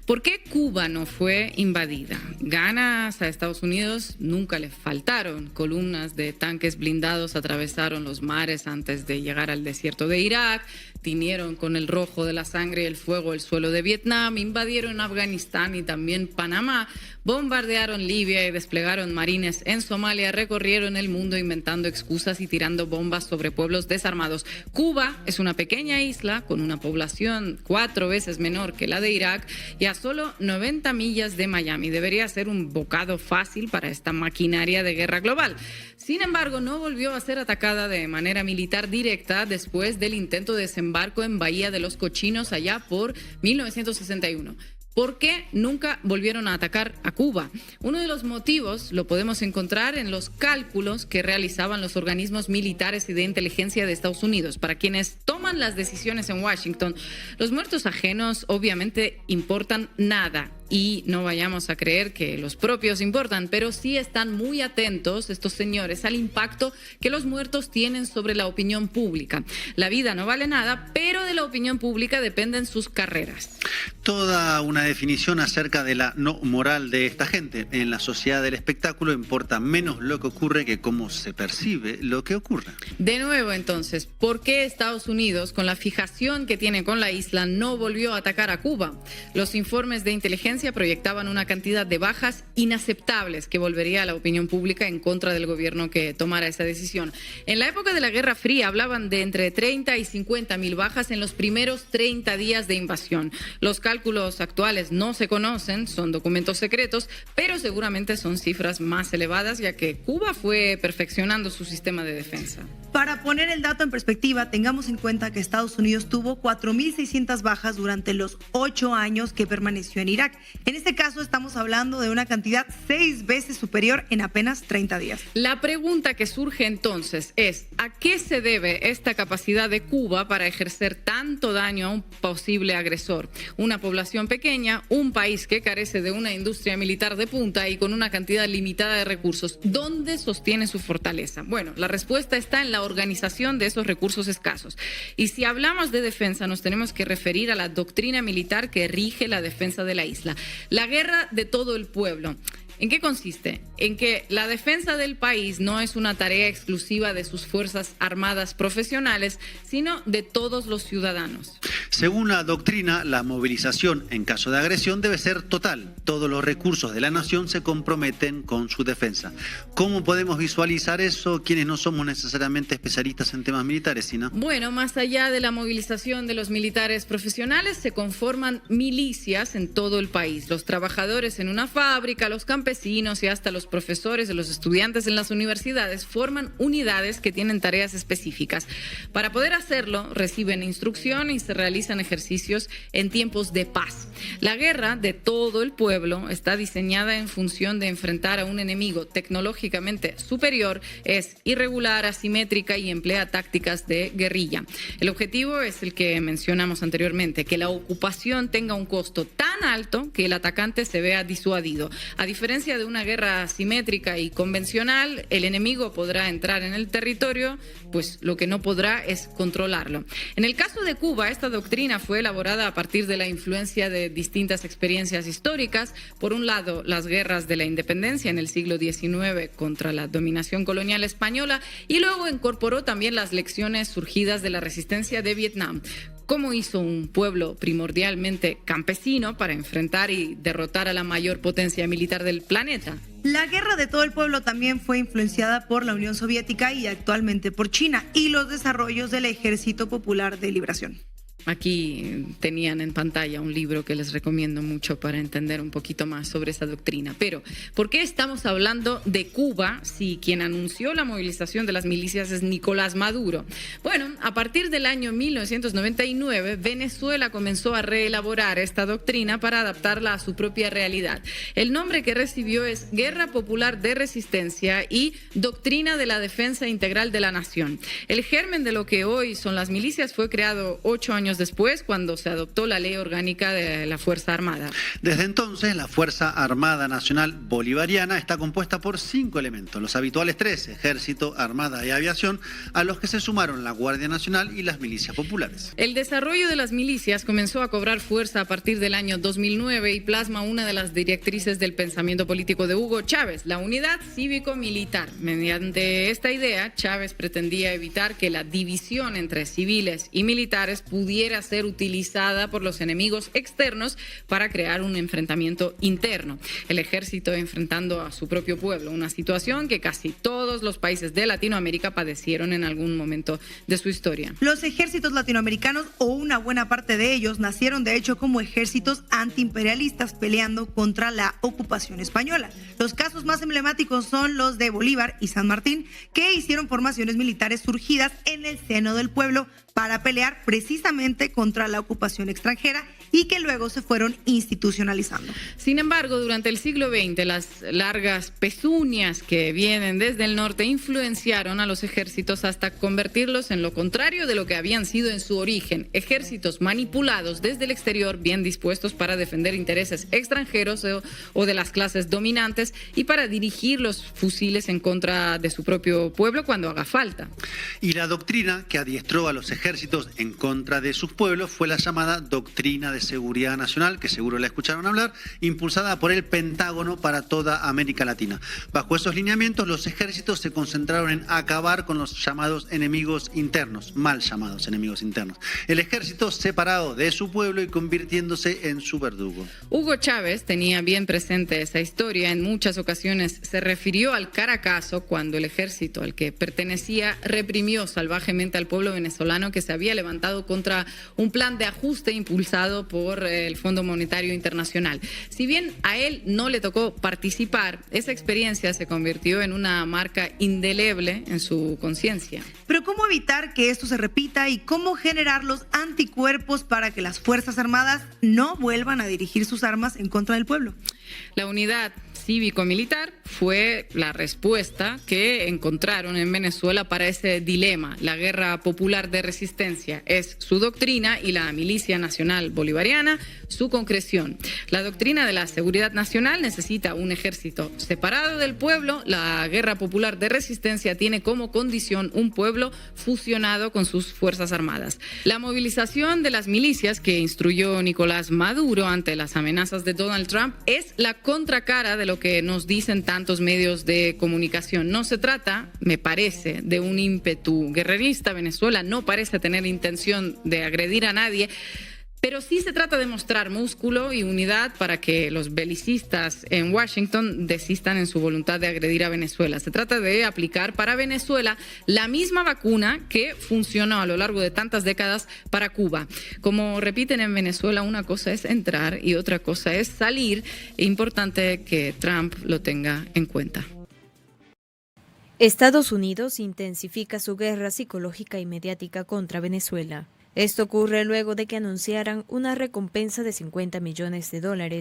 ¿Por qué Cuba no fue invadida? Ganas a Estados Unidos nunca le faltaron. Columnas de tanques blindados atravesaron los mares antes de llegar al desierto de Irak, tiñeron con el rojo de la sangre y el fuego el suelo de Vietnam, invadieron Afganistán y también Panamá, bombardearon Libia y desplegaron marines en Somalia, recorrieron el mundo inventando excusas y tirando bombas sobre pueblos desarmados. Cuba es una pequeña isla con una población 4 veces menor que la de Irak y a solo 90 millas de Miami. Debería ser un bocado fácil para esta maquinaria de guerra global. Sin embargo, no volvió a ser atacada de manera militar directa después del intento de desembarco en Bahía de los Cochinos allá por 1961. ¿Por qué nunca volvieron a atacar a Cuba? Uno de los motivos lo podemos encontrar en los cálculos que realizaban los organismos militares y de inteligencia de Estados Unidos. Para quienes toman las decisiones en Washington, los muertos ajenos obviamente importan nada. y no vayamos a creer que los propios importan, pero sí están muy atentos estos señores al impacto que los muertos tienen sobre la opinión pública. La vida no vale nada, pero de la opinión pública dependen sus carreras. Toda una definición acerca de la no moral de esta gente. En la sociedad del espectáculo importa menos lo que ocurre que cómo se percibe lo que ocurre. De nuevo, entonces, ¿por qué Estados Unidos, con la fijación que tiene con la isla, no volvió a atacar a Cuba? Los informes de inteligencia proyectaban una cantidad de bajas inaceptables que volvería a la opinión pública en contra del gobierno que tomara esa decisión. En la época de la Guerra Fría hablaban de entre 30 y 50.000 bajas en los primeros 30 días de invasión. Los cálculos actuales no se conocen, son documentos secretos, pero seguramente son cifras más elevadas, ya que Cuba fue perfeccionando su sistema de defensa. Para poner el dato en perspectiva, tengamos en cuenta que Estados Unidos tuvo 4.600 bajas durante los 8 años que permaneció en Irak. En este caso estamos hablando de una cantidad 6 veces superior en apenas 30 días. La pregunta que surge entonces es, ¿a qué se debe esta capacidad de Cuba para ejercer tanto daño a un posible agresor? Una población pequeña, un país que carece de una industria militar de punta y con una cantidad limitada de recursos. ¿Dónde sostiene su fortaleza? Bueno, la respuesta está en la organización de esos recursos escasos. Y si hablamos de defensa, nos tenemos que referir a la doctrina militar que rige la defensa de la isla. La guerra de todo el pueblo. ¿En qué consiste? En que la defensa del país no es una tarea exclusiva de sus fuerzas armadas profesionales, sino de todos los ciudadanos. Según la doctrina, la movilización en caso de agresión debe ser total. Todos los recursos de la nación se comprometen con su defensa. ¿Cómo podemos visualizar eso quienes no somos necesariamente especialistas en temas militares, Sina? Bueno, más allá de la movilización de los militares profesionales, se conforman milicias en todo el país. Los trabajadores en una fábrica, los campesinos y hasta los profesores de los estudiantes en las universidades forman unidades que tienen tareas específicas. Para poder hacerlo, reciben instrucción y se realizan ejercicios en tiempos de paz. La guerra de todo el pueblo está diseñada en función de enfrentar a un enemigo tecnológicamente superior, es irregular, asimétrica y emplea tácticas de guerrilla. El objetivo es el que mencionamos anteriormente, que la ocupación tenga un costo tan alto que el atacante se vea disuadido. A diferencia de una guerra asimétrica y convencional, el enemigo podrá entrar en el territorio, pues lo que no podrá es controlarlo. En el caso de Cuba, esta doctrina fue elaborada a partir de la influencia de distintas experiencias históricas. Por un lado, las guerras de la independencia en el siglo XIX contra la dominación colonial española, y luego incorporó también las lecciones surgidas de la resistencia de Vietnam. ¿Cómo hizo un pueblo primordialmente campesino para enfrentar y derrotar a la mayor potencia militar del planeta? La guerra de todo el pueblo también fue influenciada por la Unión Soviética y actualmente por China y los desarrollos del Ejército Popular de Liberación. Aquí tenían en pantalla un libro que les recomiendo mucho para entender un poquito más sobre esa doctrina. Pero, ¿por qué estamos hablando de Cuba si quien anunció la movilización de las milicias es Nicolás Maduro? Bueno, a partir del año 1999, Venezuela comenzó a reelaborar esta doctrina para adaptarla a su propia realidad. El nombre que recibió es Guerra Popular de Resistencia y Doctrina de la Defensa Integral de la Nación. El germen de lo que hoy son las milicias fue creado 8 años después, cuando se adoptó la Ley Orgánica de la Fuerza Armada. Desde entonces, la Fuerza Armada Nacional Bolivariana está compuesta por 5 elementos, los habituales 3, Ejército, Armada y Aviación, a los que se sumaron la Guardia Nacional y las milicias populares. El desarrollo de las milicias comenzó a cobrar fuerza a partir del año 2009 y plasma una de las directrices del pensamiento político de Hugo Chávez, la unidad cívico-militar. Mediante esta idea, Chávez pretendía evitar que la división entre civiles y militares pudiera ser utilizada por los enemigos externos para crear un enfrentamiento interno. El ejército enfrentando a su propio pueblo, una situación que casi todos los países de Latinoamérica padecieron en algún momento de su historia. Los ejércitos latinoamericanos, o una buena parte de ellos, nacieron de hecho como ejércitos antiimperialistas peleando contra la ocupación española. Los casos más emblemáticos son los de Bolívar y San Martín, que hicieron formaciones militares surgidas en el seno del pueblo para pelear precisamente contra la ocupación extranjera y que luego se fueron institucionalizando. Sin embargo, durante el siglo XX, las largas pezuñas que vienen desde el norte influenciaron a los ejércitos hasta convertirlos en lo contrario de lo que habían sido en su origen, ejércitos manipulados desde el exterior, bien dispuestos para defender intereses extranjeros o de las clases dominantes y para dirigir los fusiles en contra de su propio pueblo cuando haga falta. Y la doctrina que adiestró a los ejércitos en contra de sus pueblos fue la llamada Doctrina de Seguridad Nacional, que seguro la escucharon hablar, impulsada por el Pentágono para toda América Latina. Bajo esos lineamientos, los ejércitos se concentraron en acabar con los llamados enemigos internos, mal llamados enemigos internos. El ejército separado de su pueblo y convirtiéndose en su verdugo. Hugo Chávez tenía bien presente esa historia. En muchas ocasiones se refirió al Caracazo cuando el ejército al que pertenecía reprimió salvajemente al pueblo venezolano que se había levantado contra un plan de ajuste impulsado por el Fondo Monetario Internacional. Si bien a él no le tocó participar, esa experiencia se convirtió en una marca indeleble en su conciencia. Pero ¿cómo evitar que esto se repita y cómo generar los anticuerpos para que las Fuerzas Armadas no vuelvan a dirigir sus armas en contra del pueblo? La unidad cívico-militar fue la respuesta que encontraron en Venezuela para ese dilema. La Guerra Popular de Resistencia es su doctrina y la Milicia Nacional Bolivariana su concreción. La doctrina de la seguridad nacional necesita un ejército separado del pueblo. La Guerra Popular de Resistencia tiene como condición un pueblo fusionado con sus fuerzas armadas. La movilización de las milicias que instruyó Nicolás Maduro ante las amenazas de Donald Trump es la contracara de lo que nos dicen tantos medios de comunicación. No se trata, me parece, de un ímpetu guerrerista. Venezuela no parece tener intención de agredir a nadie, pero sí se trata de mostrar músculo y unidad para que los belicistas en Washington desistan en su voluntad de agredir a Venezuela. Se trata de aplicar para Venezuela la misma vacuna que funcionó a lo largo de tantas décadas para Cuba. Como repiten en Venezuela, una cosa es entrar y otra cosa es salir. Es importante que Trump lo tenga en cuenta. Estados Unidos intensifica su guerra psicológica y mediática contra Venezuela. Esto ocurre luego de que anunciaran una recompensa de $50 millones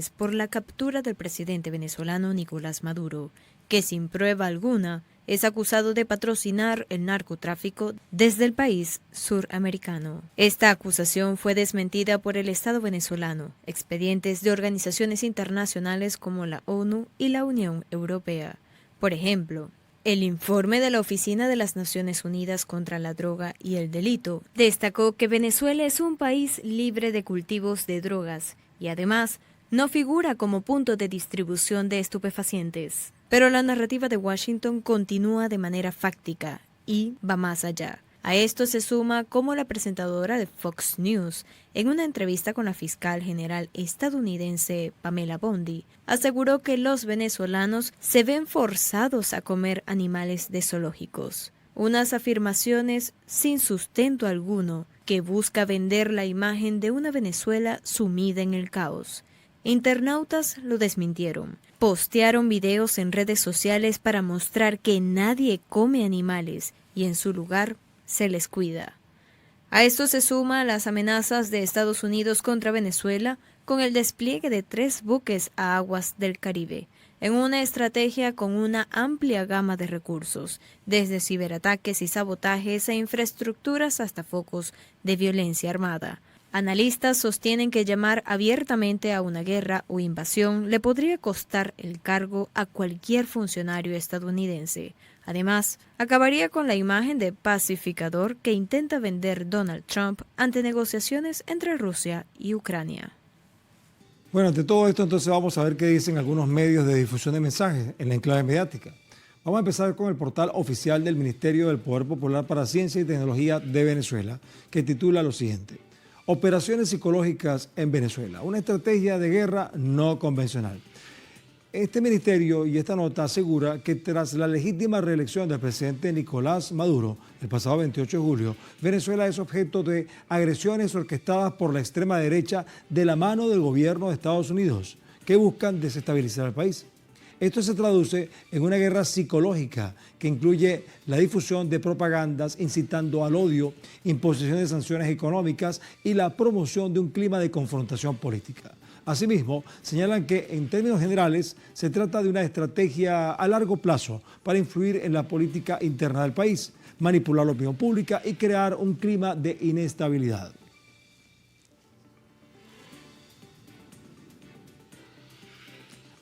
por la captura del presidente venezolano Nicolás Maduro, que sin prueba alguna es acusado de patrocinar el narcotráfico desde el país suramericano. Esta acusación fue desmentida por el Estado venezolano, expedientes de organizaciones internacionales como la ONU y la Unión Europea. Por ejemplo, el informe de la Oficina de las Naciones Unidas contra la Droga y el Delito destacó que Venezuela es un país libre de cultivos de drogas y además no figura como punto de distribución de estupefacientes. Pero la narrativa de Washington continúa de manera fáctica y va más allá. A esto se suma cómo la presentadora de Fox News, en una entrevista con la fiscal general estadounidense Pamela Bondi, aseguró que los venezolanos se ven forzados a comer animales de zoológicos. Unas afirmaciones sin sustento alguno que busca vender la imagen de una Venezuela sumida en el caos. Internautas lo desmintieron. Postearon videos en redes sociales para mostrar que nadie come animales y en su lugar se les cuida. A esto se suma las amenazas de Estados Unidos contra Venezuela con el despliegue de 3 buques a aguas del Caribe, en una estrategia con una amplia gama de recursos, desde ciberataques y sabotajes a infraestructuras hasta focos de violencia armada. Analistas sostienen que llamar abiertamente a una guerra o invasión le podría costar el cargo a cualquier funcionario estadounidense. Además, acabaría con la imagen de pacificador que intenta vender Donald Trump ante negociaciones entre Rusia y Ucrania. Bueno, ante todo esto, entonces vamos a ver qué dicen algunos medios de difusión de mensajes en la enclave mediática. Vamos a empezar con el portal oficial del Ministerio del Poder Popular para Ciencia y Tecnología de Venezuela, que titula lo siguiente: Operaciones psicológicas en Venezuela, una estrategia de guerra no convencional. Este ministerio y esta nota asegura que tras la legítima reelección del presidente Nicolás Maduro el pasado 28 de julio, Venezuela es objeto de agresiones orquestadas por la extrema derecha de la mano del gobierno de Estados Unidos, que buscan desestabilizar el país. Esto se traduce en una guerra psicológica que incluye la difusión de propagandas incitando al odio, imposición de sanciones económicas y la promoción de un clima de confrontación política. Asimismo, señalan que en términos generales se trata de una estrategia a largo plazo para influir en la política interna del país, manipular la opinión pública y crear un clima de inestabilidad.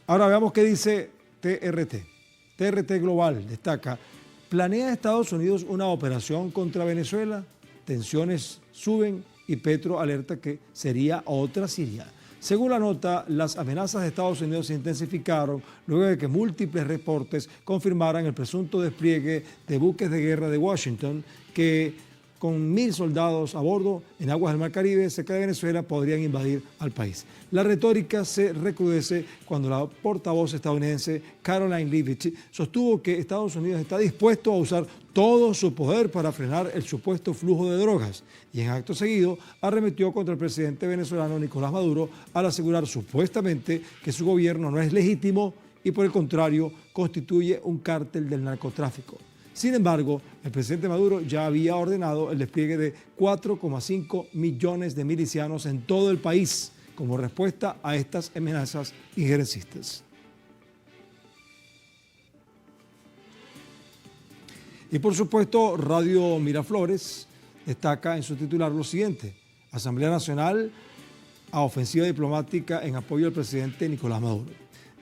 Ahora veamos qué dice TRT. TRT Global destaca: ¿planea Estados Unidos una operación contra Venezuela? Tensiones suben y Petro alerta que sería otra Siria. Según la nota, las amenazas de Estados Unidos se intensificaron luego de que múltiples reportes confirmaran el presunto despliegue de buques de guerra de Washington que, con 1.000 soldados a bordo en aguas del Mar Caribe, cerca de Venezuela, podrían invadir al país. La retórica se recrudece cuando la portavoz estadounidense Caroline Leavitt sostuvo que Estados Unidos está dispuesto a usar todo su poder para frenar el supuesto flujo de drogas y en acto seguido arremetió contra el presidente venezolano Nicolás Maduro al asegurar supuestamente que su gobierno no es legítimo y por el contrario constituye un cártel del narcotráfico. Sin embargo, el presidente Maduro ya había ordenado el despliegue de 4,5 millones de milicianos en todo el país como respuesta a estas amenazas injerencistas. Y por supuesto, Radio Miraflores destaca en su titular lo siguiente: Asamblea Nacional a ofensiva diplomática en apoyo al presidente Nicolás Maduro.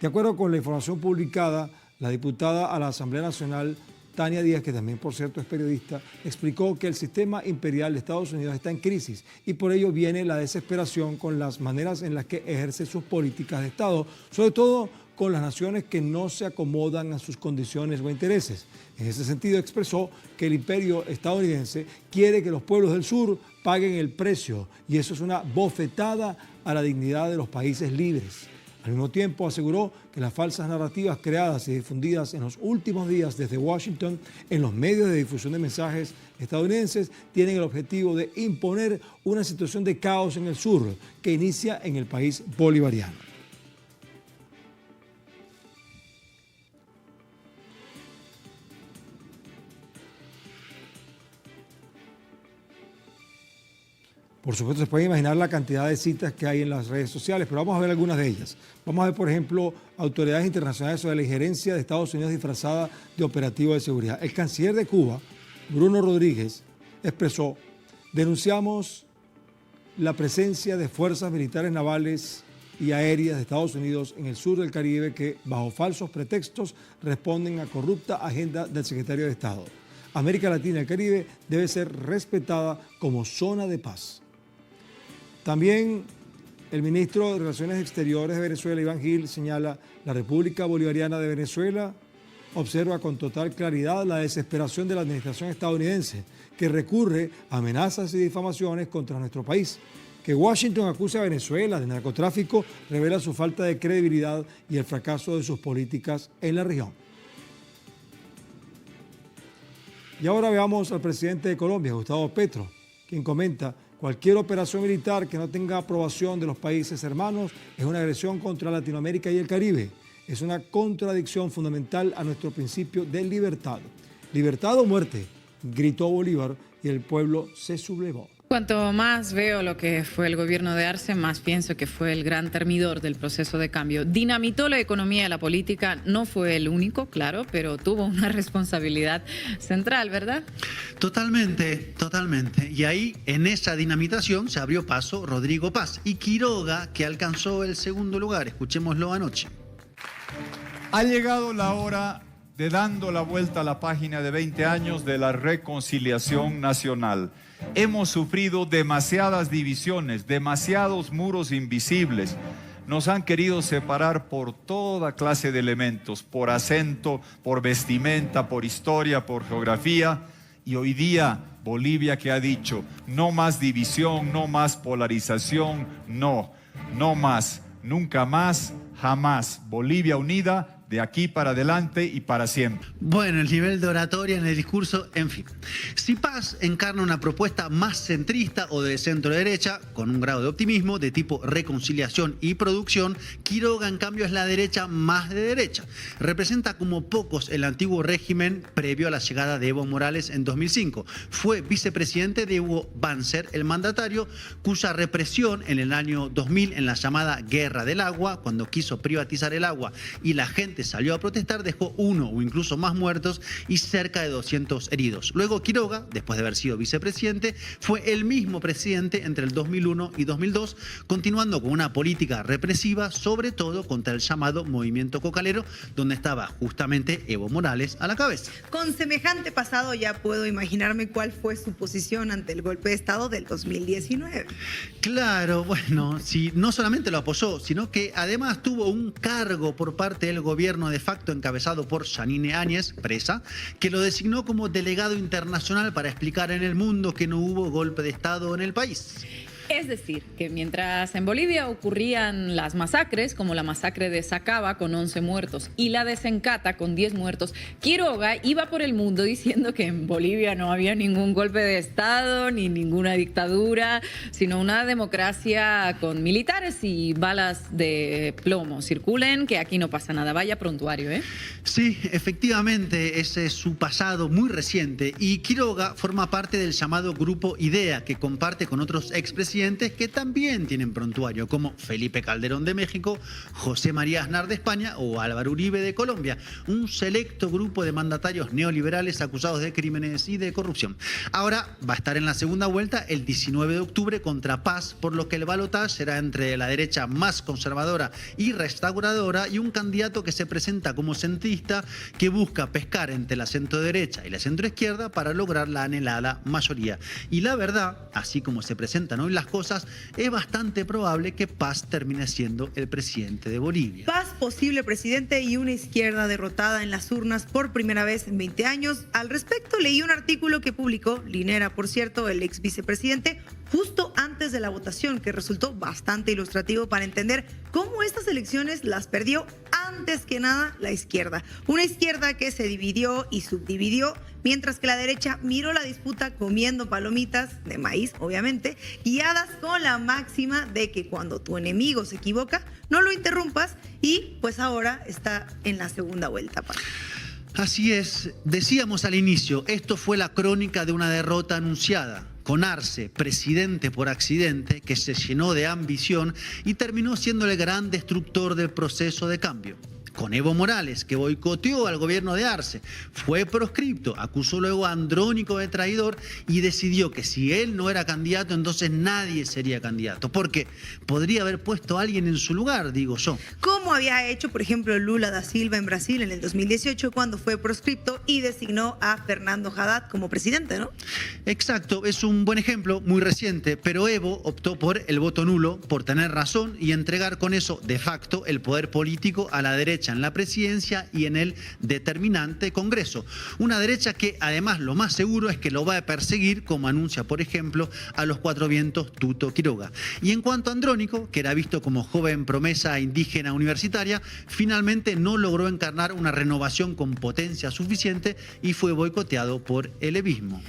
De acuerdo con la información publicada, la diputada a la Asamblea Nacional, Tania Díaz, que también por cierto es periodista, explicó que el sistema imperial de Estados Unidos está en crisis y por ello viene la desesperación con las maneras en las que ejerce sus políticas de Estado, sobre todo con las naciones que no se acomodan a sus condiciones o intereses. En ese sentido expresó que el imperio estadounidense quiere que los pueblos del sur paguen el precio y eso es una bofetada a la dignidad de los países libres. Al mismo tiempo aseguró que las falsas narrativas creadas y difundidas en los últimos días desde Washington en los medios de difusión de mensajes estadounidenses tienen el objetivo de imponer una situación de caos en el sur que inicia en el país bolivariano. Por supuesto, se puede imaginar la cantidad de citas que hay en las redes sociales, pero vamos a ver algunas de ellas. Vamos a ver, por ejemplo, autoridades internacionales sobre la injerencia de Estados Unidos disfrazada de operativo de seguridad. El canciller de Cuba, Bruno Rodríguez, expresó: denunciamos la presencia de fuerzas militares navales y aéreas de Estados Unidos en el sur del Caribe que, bajo falsos pretextos, responden a corrupta agenda del secretario de Estado. América Latina y el Caribe debe ser respetada como zona de paz. También el ministro de Relaciones Exteriores de Venezuela, Iván Gil, señala: la República Bolivariana de Venezuela observa con total claridad la desesperación de la administración estadounidense, que recurre a amenazas y difamaciones contra nuestro país. Que Washington acuse a Venezuela de narcotráfico revela su falta de credibilidad y el fracaso de sus políticas en la región. Y ahora veamos al presidente de Colombia, Gustavo Petro, quien comenta: cualquier operación militar que no tenga aprobación de los países hermanos es una agresión contra Latinoamérica y el Caribe. Es una contradicción fundamental a nuestro principio de libertad. Libertad o muerte, gritó Bolívar y el pueblo se sublevó. Cuanto más veo lo que fue el gobierno de Arce, más pienso que fue el gran termidor del proceso de cambio. Dinamitó la economía y la política, no fue el único, claro, pero tuvo una responsabilidad central, ¿verdad? Totalmente, totalmente. Y ahí, en esa dinamitación, se abrió paso Rodrigo Paz y Quiroga, que alcanzó el segundo lugar. Escuchémoslo anoche. Ha llegado la hora de dando la vuelta a la página de 20 años de la reconciliación nacional. Hemos sufrido demasiadas divisiones, demasiados muros invisibles. Nos han querido separar por toda clase de elementos, por acento, por vestimenta, por historia, por geografía. Y hoy día Bolivia, que ha dicho: no más división, no más polarización, no más, nunca más, jamás. Bolivia unida de aquí para adelante y para siempre. Bueno, el nivel de oratoria en el discurso, en fin. Si Paz encarna una propuesta más centrista o de centro-derecha, con un grado de optimismo de tipo reconciliación y producción, Quiroga, en cambio, es la derecha más de derecha. Representa como pocos el antiguo régimen previo a la llegada de Evo Morales en 2005. Fue vicepresidente de Hugo Banzer, el mandatario cuya represión en el año 2000, en la llamada Guerra del Agua, cuando quiso privatizar el agua y la gente salió a protestar, dejó 1 o incluso más muertos y cerca de 200 heridos. Luego Quiroga, después de haber sido vicepresidente, fue el mismo presidente entre el 2001 y 2002, continuando con una política represiva, sobre todo contra el llamado movimiento cocalero, donde estaba justamente Evo Morales a la cabeza. Con semejante pasado ya puedo imaginarme cuál fue su posición ante el golpe de Estado del 2019. Claro, bueno, si no solamente lo apoyó, sino que además tuvo un cargo por parte del gobierno de facto encabezado por Yanine Áñez, presa, que lo designó como delegado internacional para explicar en el mundo que no hubo golpe de Estado en el país. Es decir, que mientras en Bolivia ocurrían las masacres, como la masacre de Sacaba con 11 muertos y la de Sencata con 10 muertos, Quiroga iba por el mundo diciendo que en Bolivia no había ningún golpe de Estado ni ninguna dictadura, sino una democracia con militares y balas de plomo. Circulen, que aquí no pasa nada. Vaya prontuario, ¿eh? Sí, efectivamente, ese es su pasado muy reciente y Quiroga forma parte del llamado Grupo IDEA, que comparte con otros expresidentes que también tienen prontuario, como Felipe Calderón de México, José María Aznar de España o Álvaro Uribe de Colombia, un selecto grupo de mandatarios neoliberales acusados de crímenes y de corrupción. Ahora va a estar en la segunda vuelta el 19 de octubre contra Paz, por lo que el balotaje será entre la derecha más conservadora y restauradora y un candidato que se presenta como centrista, que busca pescar entre la centro-derecha y la centro-izquierda para lograr la anhelada mayoría. Y la verdad, así como se presentan hoy las cosas, es bastante probable que Paz termine siendo el presidente de Bolivia. Paz, posible presidente, y una izquierda derrotada en las urnas por primera vez en 20 años. Al respecto, leí un artículo que publicó Linera, por cierto, el ex vicepresidente, justo antes de la votación, que resultó bastante ilustrativo para entender cómo estas elecciones las perdió antes que nada la izquierda. Una izquierda que se dividió y subdividió, mientras que la derecha miró la disputa comiendo palomitas de maíz, obviamente, guiadas con la máxima de que cuando tu enemigo se equivoca, no lo interrumpas, y pues ahora está en la segunda vuelta. Así es, decíamos al inicio, esto fue la crónica de una derrota anunciada, con Arce, presidente por accidente, que se llenó de ambición y terminó siendo el gran destructor del proceso de cambio. Con Evo Morales, que boicoteó al gobierno de Arce, fue proscripto, acusó luego a Andrónico de traidor y decidió que si él no era candidato, entonces nadie sería candidato, porque podría haber puesto a alguien en su lugar, digo yo. Como había hecho, por ejemplo, Lula da Silva en Brasil en el 2018, cuando fue proscripto y designó a Fernando Haddad como presidente, ¿no? Exacto, es un buen ejemplo, muy reciente, pero Evo optó por el voto nulo, por tener razón y entregar con eso, de facto, el poder político a la derecha en la presidencia y en el determinante Congreso. Una derecha que además lo más seguro es que lo va a perseguir, como anuncia por ejemplo a los cuatro vientos Tuto Quiroga. Y en cuanto a Andrónico, que era visto como joven promesa indígena universitaria, finalmente no logró encarnar una renovación con potencia suficiente y fue boicoteado por el evismo.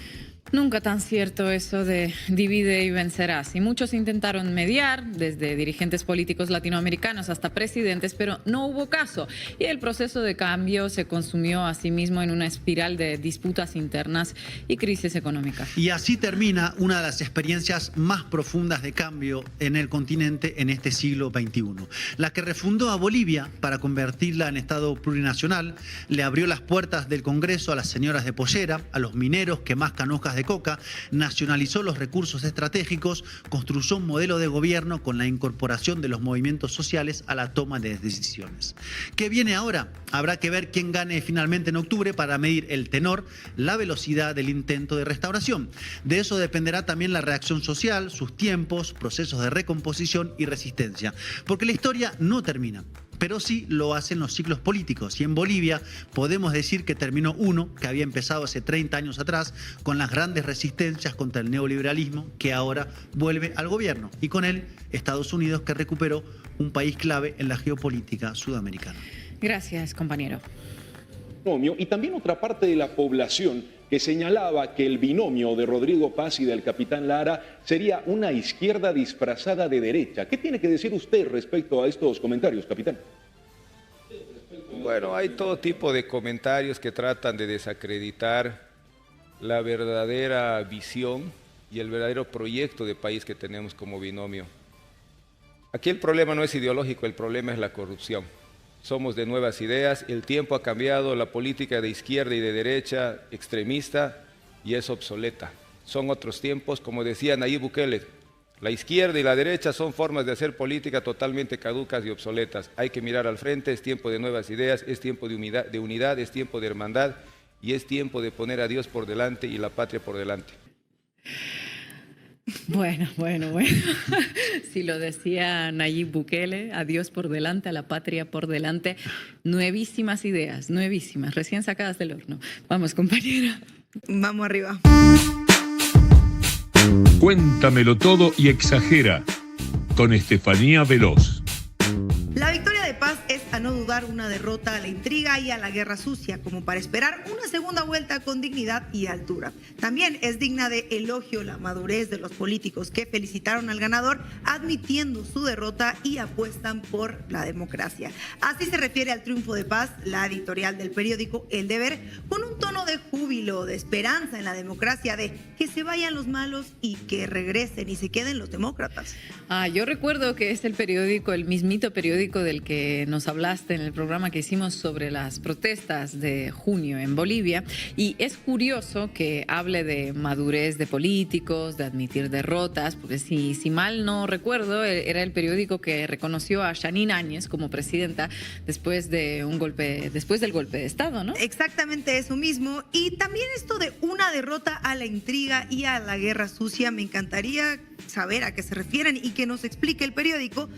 Nunca tan cierto eso de divide y vencerás. Y muchos intentaron mediar, desde dirigentes políticos latinoamericanos hasta presidentes, pero no hubo caso. Y el proceso de cambio se consumió a sí mismo en una espiral de disputas internas y crisis económica. Y así termina una de las experiencias más profundas de cambio en el continente en este siglo XXI. La que refundó a Bolivia para convertirla en Estado plurinacional, le abrió las puertas del Congreso a las señoras de pollera, a los mineros que mascan hojas de coca, nacionalizó los recursos estratégicos, construyó un modelo de gobierno con la incorporación de los movimientos sociales a la toma de decisiones. ¿Qué viene ahora? Habrá que ver quién gane finalmente en octubre para medir el tenor, la velocidad del intento de restauración. De eso dependerá también la reacción social, sus tiempos, procesos de recomposición y resistencia. Porque la historia no termina, pero sí lo hacen los ciclos políticos. Y en Bolivia podemos decir que terminó uno que había empezado hace 30 años atrás con las grandes resistencias contra el neoliberalismo, que ahora vuelve al gobierno. Y con él Estados Unidos, que recuperó un país clave en la geopolítica sudamericana. Gracias, compañero. Y también otra parte de la población que señalaba que el binomio de Rodrigo Paz y del capitán Lara sería una izquierda disfrazada de derecha. ¿Qué tiene que decir usted respecto a estos comentarios, capitán? Bueno, hay todo tipo de comentarios que tratan de desacreditar la verdadera visión y el verdadero proyecto de país que tenemos como binomio. Aquí el problema no es ideológico, el problema es la corrupción. Somos de nuevas ideas, el tiempo ha cambiado, la política de izquierda y de derecha extremista y es obsoleta. Son otros tiempos, como decía Nayib Bukele, la izquierda y la derecha son formas de hacer política totalmente caducas y obsoletas. Hay que mirar al frente, es tiempo de nuevas ideas, es tiempo de unidad, es tiempo de hermandad y es tiempo de poner a Dios por delante y la patria por delante. Bueno. Si lo decía Nayib Bukele, a Dios por delante, a la patria por delante. Nuevísimas ideas, nuevísimas, recién sacadas del horno. Vamos, compañera. Vamos arriba. Cuéntamelo todo y exagera, con Estefanía Veloz. La victoria de Paz es, a no dudar, una derrota a la intriga y a la guerra sucia, como para esperar una segunda vuelta con dignidad y altura. También es digna de elogio la madurez de los políticos que felicitaron al ganador, admitiendo su derrota y apuestan por la democracia. Así se refiere al triunfo de Paz la editorial del periódico El Deber, con un tono de júbilo, de esperanza en la democracia, de que se vayan los malos y que regresen y se queden los demócratas. Yo recuerdo que es el periódico, el mismito periódico del que nos hablaste en el programa que hicimos sobre las protestas de junio en Bolivia, y es curioso que hable de madurez de políticos, de admitir derrotas, porque si mal no recuerdo, era el periódico que reconoció a Yanine Áñez como presidenta después del golpe de Estado, ¿no? Exactamente eso mismo, y también esto de una derrota a la intriga y a la guerra sucia, me encantaría saber a qué se refieren y que nos explique el periódico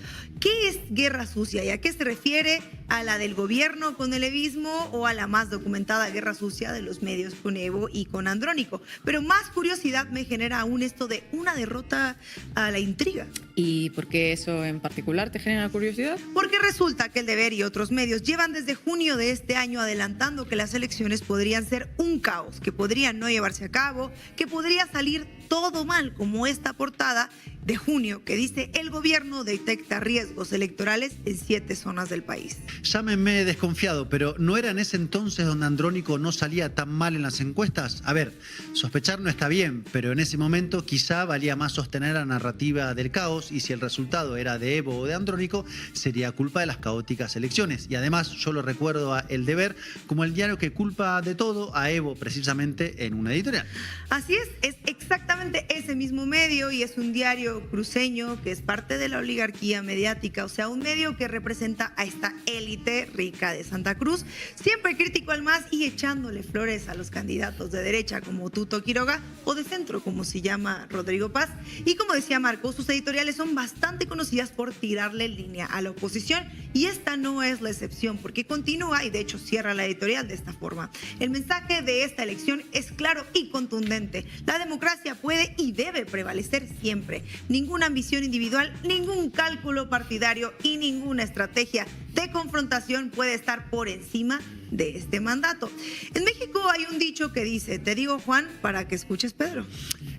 qué es guerra sucia y a qué se refiere, a la del gobierno con el evismo o a la más documentada guerra sucia de los medios con Evo y con Andrónico. Pero más curiosidad me genera aún esto de una derrota a la intriga. ¿Y por qué eso en particular te genera curiosidad? Porque resulta que El Deber y otros medios llevan desde junio de este año adelantando que las elecciones podrían ser un caos, que podrían no llevarse a cabo, que podría salir todo mal, como esta portada de junio que dice: el gobierno detecta riesgos electorales en 7 zonas del país. Llámenme desconfiado, pero ¿no era en ese entonces donde Andrónico no salía tan mal en las encuestas? A ver, sospechar no está bien, pero en ese momento quizá valía más sostener la narrativa del caos, y si el resultado era de Evo o de Andrónico, sería culpa de las caóticas elecciones. Y además yo lo recuerdo a El Deber como el diario que culpa de todo a Evo, precisamente en una editorial. Así es exactamente ese mismo medio, y es un diario cruceño que es parte de la oligarquía mediática, o sea, un medio que representa a esta élite rica de Santa Cruz, siempre crítico al MAS y echándole flores a los candidatos de derecha como Tuto Quiroga, o de centro como se llama Rodrigo Paz. Y como decía Marco, sus editoriales son bastante conocidas por tirarle línea a la oposición, y esta no es la excepción, porque continúa y de hecho cierra la editorial de esta forma: el mensaje de esta elección es claro y contundente. La democracia puede y debe prevalecer siempre. Ninguna ambición individual, ningún cálculo partidario y ninguna estrategia de confrontación puede estar por encima de este mandato. En México hay un dicho que dice: te digo, Juan, para que escuches, Pedro.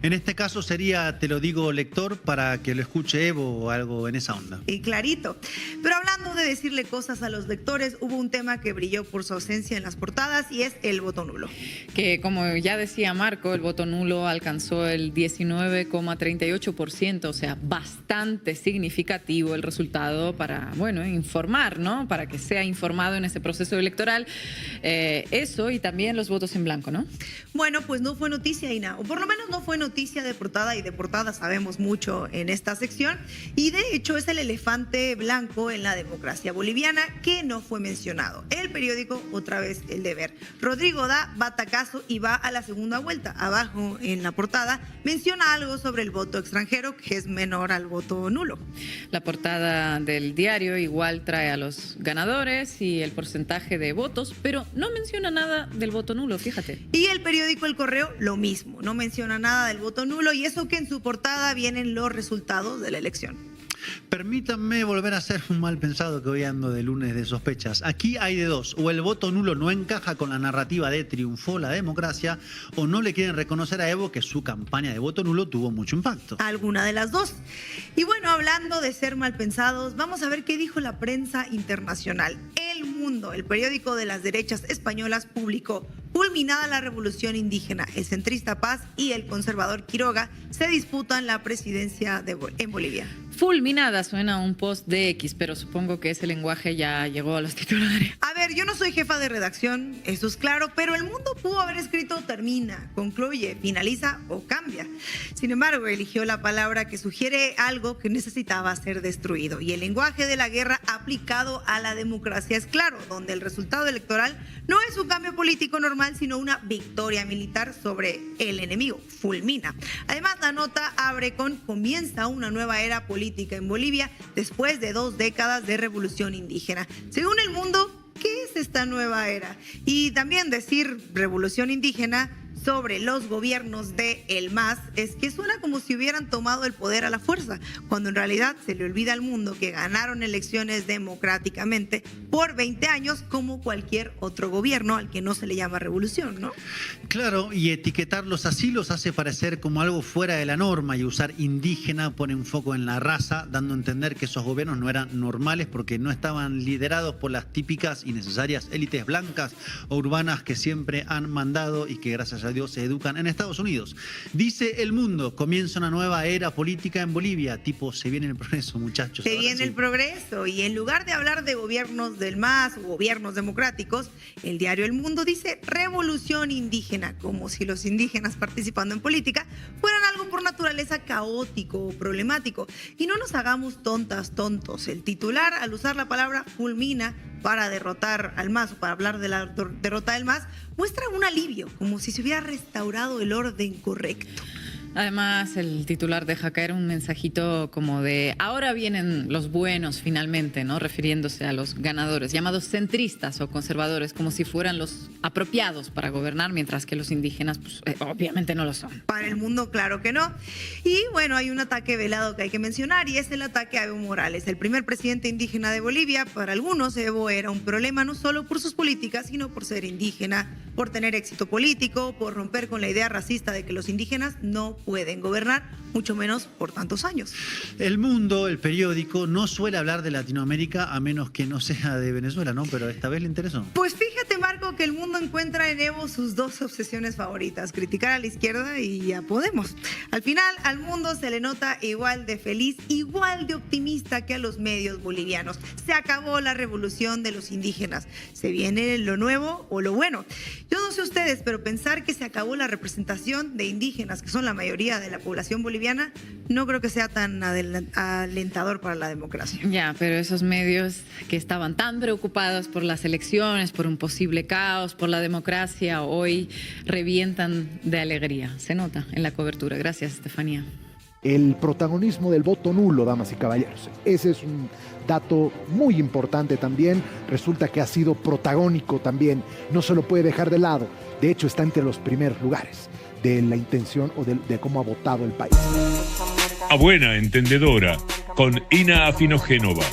En este caso sería: te lo digo, lector, para que lo escuche Evo, o algo en esa onda. Y clarito. Pero hablando de decirle cosas a los lectores, hubo un tema que brilló por su ausencia en las portadas, y es el voto nulo. Que, como ya decía Marco, el voto nulo alcanzó el 19,38%, o sea, bastante significativo el resultado para, informar, ¿no? Para que sea informado en ese proceso electoral. Eso, y también los votos en blanco, ¿no? Bueno, pues no fue noticia, Ina, o por lo menos no fue noticia de portada, y de portada sabemos mucho en esta sección, y de hecho es el elefante blanco en la democracia boliviana que no fue mencionado. El periódico, otra vez El Deber: Rodrigo da batacazo y va a la segunda vuelta. Abajo en la portada menciona algo sobre el voto extranjero, que es menor al voto nulo. La portada del diario igual trae a los ganadores y el porcentaje de votos, pero no menciona nada del voto nulo, fíjate. Y el periódico El Correo, lo mismo, no menciona nada del voto nulo, y eso que en su portada vienen los resultados de la elección. Permítanme volver a ser un mal pensado, que hoy ando de lunes de sospechas. Aquí hay de dos: o el voto nulo no encaja con la narrativa de triunfó la democracia, o no le quieren reconocer a Evo que su campaña de voto nulo tuvo mucho impacto. Alguna de las dos. Y bueno, hablando de ser mal pensados, vamos a ver qué dijo la prensa internacional. El Mundo, el periódico de las derechas españolas, publicó: culminada la revolución indígena, el centrista Paz y el conservador Quiroga se disputan la presidencia en Bolivia. Fulminada suena un post de X, pero supongo que ese lenguaje ya llegó a los titulares. A ver, yo no soy jefa de redacción, eso es claro, pero El Mundo pudo haber escrito termina, concluye, finaliza o cambia. Sin embargo, eligió la palabra que sugiere algo que necesitaba ser destruido. Y el lenguaje de la guerra aplicado a la democracia es claro, donde el resultado electoral no es un cambio político normal, sino una victoria militar sobre el enemigo. Fulmina. Además, la nota abre con: comienza una nueva era política en Bolivia después de 2 décadas de revolución indígena. Según El Mundo, ¿qué es esta nueva era? Y también decir revolución indígena sobre los gobiernos de el MAS es que suena como si hubieran tomado el poder a la fuerza, cuando en realidad se le olvida al mundo que ganaron elecciones democráticamente por 20 años como cualquier otro gobierno al que no se le llama revolución, ¿no? Claro, y etiquetarlos así los hace parecer como algo fuera de la norma, y usar indígena pone un foco en la raza, dando a entender que esos gobiernos no eran normales porque no estaban liderados por las típicas y necesarias élites blancas o urbanas que siempre han mandado y que gracias a Dios se educan en Estados Unidos. Dice El Mundo: comienza una nueva era política en Bolivia. Tipo, se viene el progreso, muchachos. Se viene el progreso. Y en lugar de hablar de gobiernos del MAS o gobiernos democráticos, el diario El Mundo dice revolución indígena, como si los indígenas participando en política fueran algo por naturaleza caótico o problemático. Y no nos hagamos tontos. El titular, al usar la palabra fulmina para derrotar al MAS o para hablar de la derrota del MAS, muestra un alivio, como si se hubiera restaurado el orden correcto. Además, el titular deja caer un mensajito como de ahora vienen los buenos finalmente, ¿no? Refiriéndose a los ganadores, llamados centristas o conservadores, como si fueran los apropiados para gobernar, mientras que los indígenas, pues, obviamente no lo son. Para El Mundo, claro que no. Y bueno, hay un ataque velado que hay que mencionar, y es el ataque a Evo Morales, el primer presidente indígena de Bolivia. Para algunos, Evo era un problema no solo por sus políticas, sino por ser indígena, por tener éxito político, por romper con la idea racista de que los indígenas no pueden gobernar, mucho menos por tantos años. El Mundo, el periódico, no suele hablar de Latinoamérica a menos que no sea de Venezuela, ¿no? Pero esta vez le interesó. Pues fíjate, Marco, que El Mundo encuentra en Evo sus 2 obsesiones favoritas: criticar a la izquierda y a Podemos. Al final, al Mundo se le nota igual de feliz, igual de optimista que a los medios bolivianos. Se acabó la revolución de los indígenas. ¿Se viene lo nuevo o lo bueno? Yo no sé ustedes, pero pensar que se acabó la representación de indígenas, que son la mayoría de la población boliviana, no creo que sea tan alentador para la democracia. Ya, pero esos medios que estaban tan preocupados por las elecciones, por un posible caos, por la democracia, hoy revientan de alegría. Se nota en la cobertura. Gracias, Estefanía. El protagonismo del voto nulo, damas y caballeros. Ese es un dato muy importante también. Resulta que ha sido protagónico también. No se lo puede dejar de lado. De hecho, está entre los primeros lugares de la intención o de cómo ha votado el país. A buena entendedora, con Ina Afinogénova.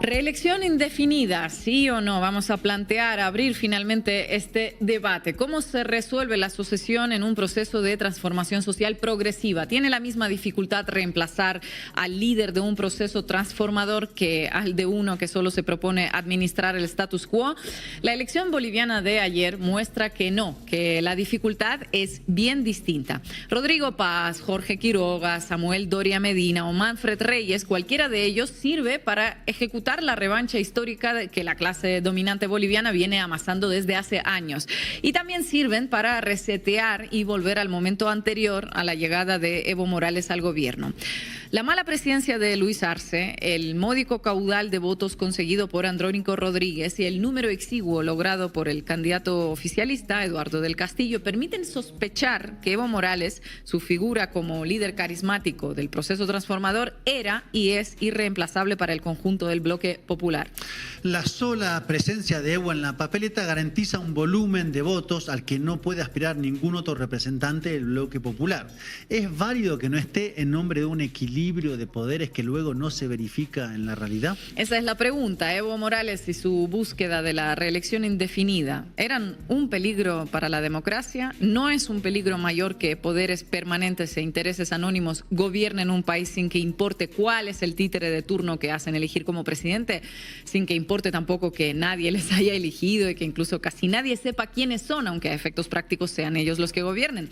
Reelección indefinida, ¿sí o no? Vamos a plantear, abrir finalmente este debate. ¿Cómo se resuelve la sucesión en un proceso de transformación social progresiva? ¿Tiene la misma dificultad reemplazar al líder de un proceso transformador que al de uno que solo se propone administrar el status quo? La elección boliviana de ayer muestra que no, que la dificultad es bien distinta. Rodrigo Paz, Jorge Quiroga, Samuel Doria Medina o Manfred Reyes, cualquiera de ellos sirve para ejecutar la revancha histórica que la clase dominante boliviana viene amasando desde hace años. Y también sirven para resetear y volver al momento anterior a la llegada de Evo Morales al gobierno. La mala presidencia de Luis Arce, el módico caudal de votos conseguido por Andrónico Rodríguez y el número exiguo logrado por el candidato oficialista Eduardo del Castillo permiten sospechar que Evo Morales, su figura como líder carismático del proceso transformador, era y es irreemplazable para el conjunto del bloque bloque popular. La sola presencia de Evo en la papeleta garantiza un volumen de votos al que no puede aspirar ningún otro representante del bloque popular. ¿Es válido que no esté en nombre de un equilibrio de poderes que luego no se verifica en la realidad? Esa es la pregunta. Evo Morales y su búsqueda de la reelección indefinida, ¿eran un peligro para la democracia? ¿No es un peligro mayor que poderes permanentes e intereses anónimos gobiernen un país sin que importe cuál es el títere de turno que hacen elegir como presidente? Sin que importe tampoco que nadie les haya elegido y que incluso casi nadie sepa quiénes son, aunque a efectos prácticos sean ellos los que gobiernen.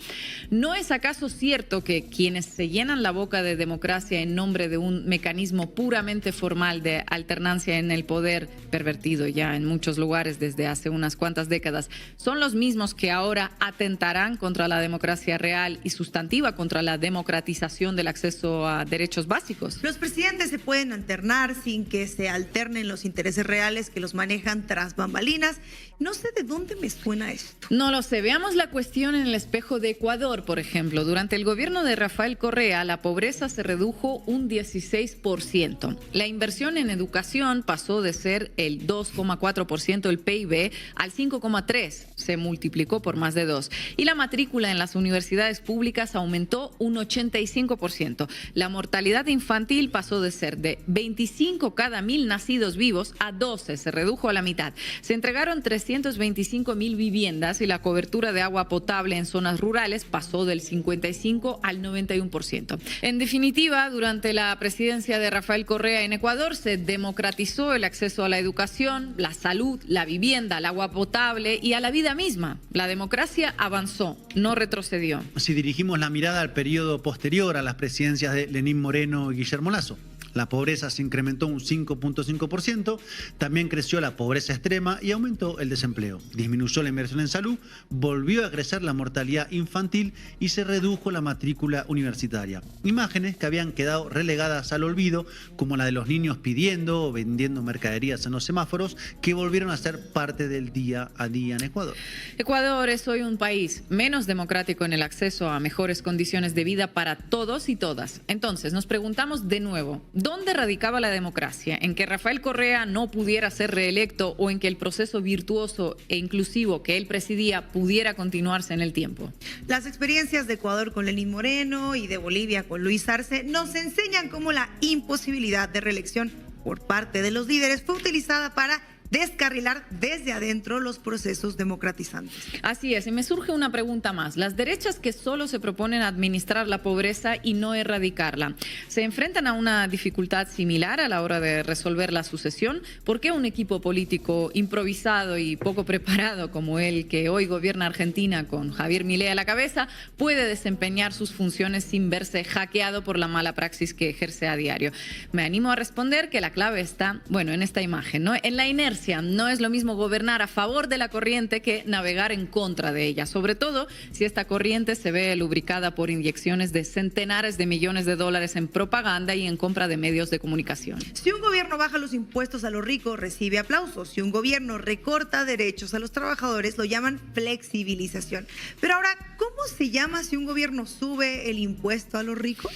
¿No es acaso cierto que quienes se llenan la boca de democracia en nombre de un mecanismo puramente formal de alternancia en el poder, pervertido ya en muchos lugares desde hace unas cuantas décadas, son los mismos que ahora atentarán contra la democracia real y sustantiva, contra la democratización del acceso a derechos básicos? Los presidentes se pueden alternar sin que se alternen los intereses reales que los manejan tras bambalinas. No sé de dónde me suena esto. No lo sé. Veamos la cuestión en el espejo de Ecuador, por ejemplo. Durante el gobierno de Rafael Correa, la pobreza se redujo un 16%. La inversión en educación pasó de ser el 2,4% del PIB al 5,3%. Se multiplicó por más de 2. Y la matrícula en las universidades públicas aumentó un 85%. La mortalidad infantil pasó de ser de 25 cada 1.000 nacidos vivos a 12, se redujo a la mitad. Se entregaron 325.000 viviendas y la cobertura de agua potable en zonas rurales pasó del 55 al 91%. En definitiva, durante la presidencia de Rafael Correa en Ecuador se democratizó el acceso a la educación, la salud, la vivienda, el agua potable y a la vida misma. La democracia avanzó, no retrocedió. Si dirigimos la mirada al periodo posterior a las presidencias de Lenín Moreno y Guillermo Lasso, la pobreza se incrementó un 5,5%, también creció la pobreza extrema y aumentó el desempleo. Disminuyó la inversión en salud, volvió a crecer la mortalidad infantil y se redujo la matrícula universitaria. Imágenes que habían quedado relegadas al olvido, como la de los niños pidiendo o vendiendo mercaderías en los semáforos, que volvieron a ser parte del día a día en Ecuador. Ecuador es hoy un país menos democrático en el acceso a mejores condiciones de vida para todos y todas. Entonces, nos preguntamos de nuevo, ¿dónde radicaba la democracia? ¿En que Rafael Correa no pudiera ser reelecto o en que el proceso virtuoso e inclusivo que él presidía pudiera continuarse en el tiempo? Las experiencias de Ecuador con Lenín Moreno y de Bolivia con Luis Arce nos enseñan cómo la imposibilidad de reelección por parte de los líderes fue utilizada para descarrilar desde adentro los procesos democratizantes. Así es, y me surge una pregunta más. Las derechas que solo se proponen administrar la pobreza y no erradicarla, ¿se enfrentan a una dificultad similar a la hora de resolver la sucesión? ¿Por qué un equipo político improvisado y poco preparado como el que hoy gobierna Argentina con Javier Milei a la cabeza puede desempeñar sus funciones sin verse hackeado por la mala praxis que ejerce a diario? Me animo a responder que la clave está, bueno, en esta imagen, ¿no? En la inercia. No es lo mismo gobernar a favor de la corriente que navegar en contra de ella, sobre todo si esta corriente se ve lubricada por inyecciones de centenares de millones de dólares en propaganda y en compra de medios de comunicación. Si un gobierno baja los impuestos a los ricos, recibe aplausos. Si un gobierno recorta derechos a los trabajadores, lo llaman flexibilización. Pero ahora, ¿cómo se llama si un gobierno sube el impuesto a los ricos?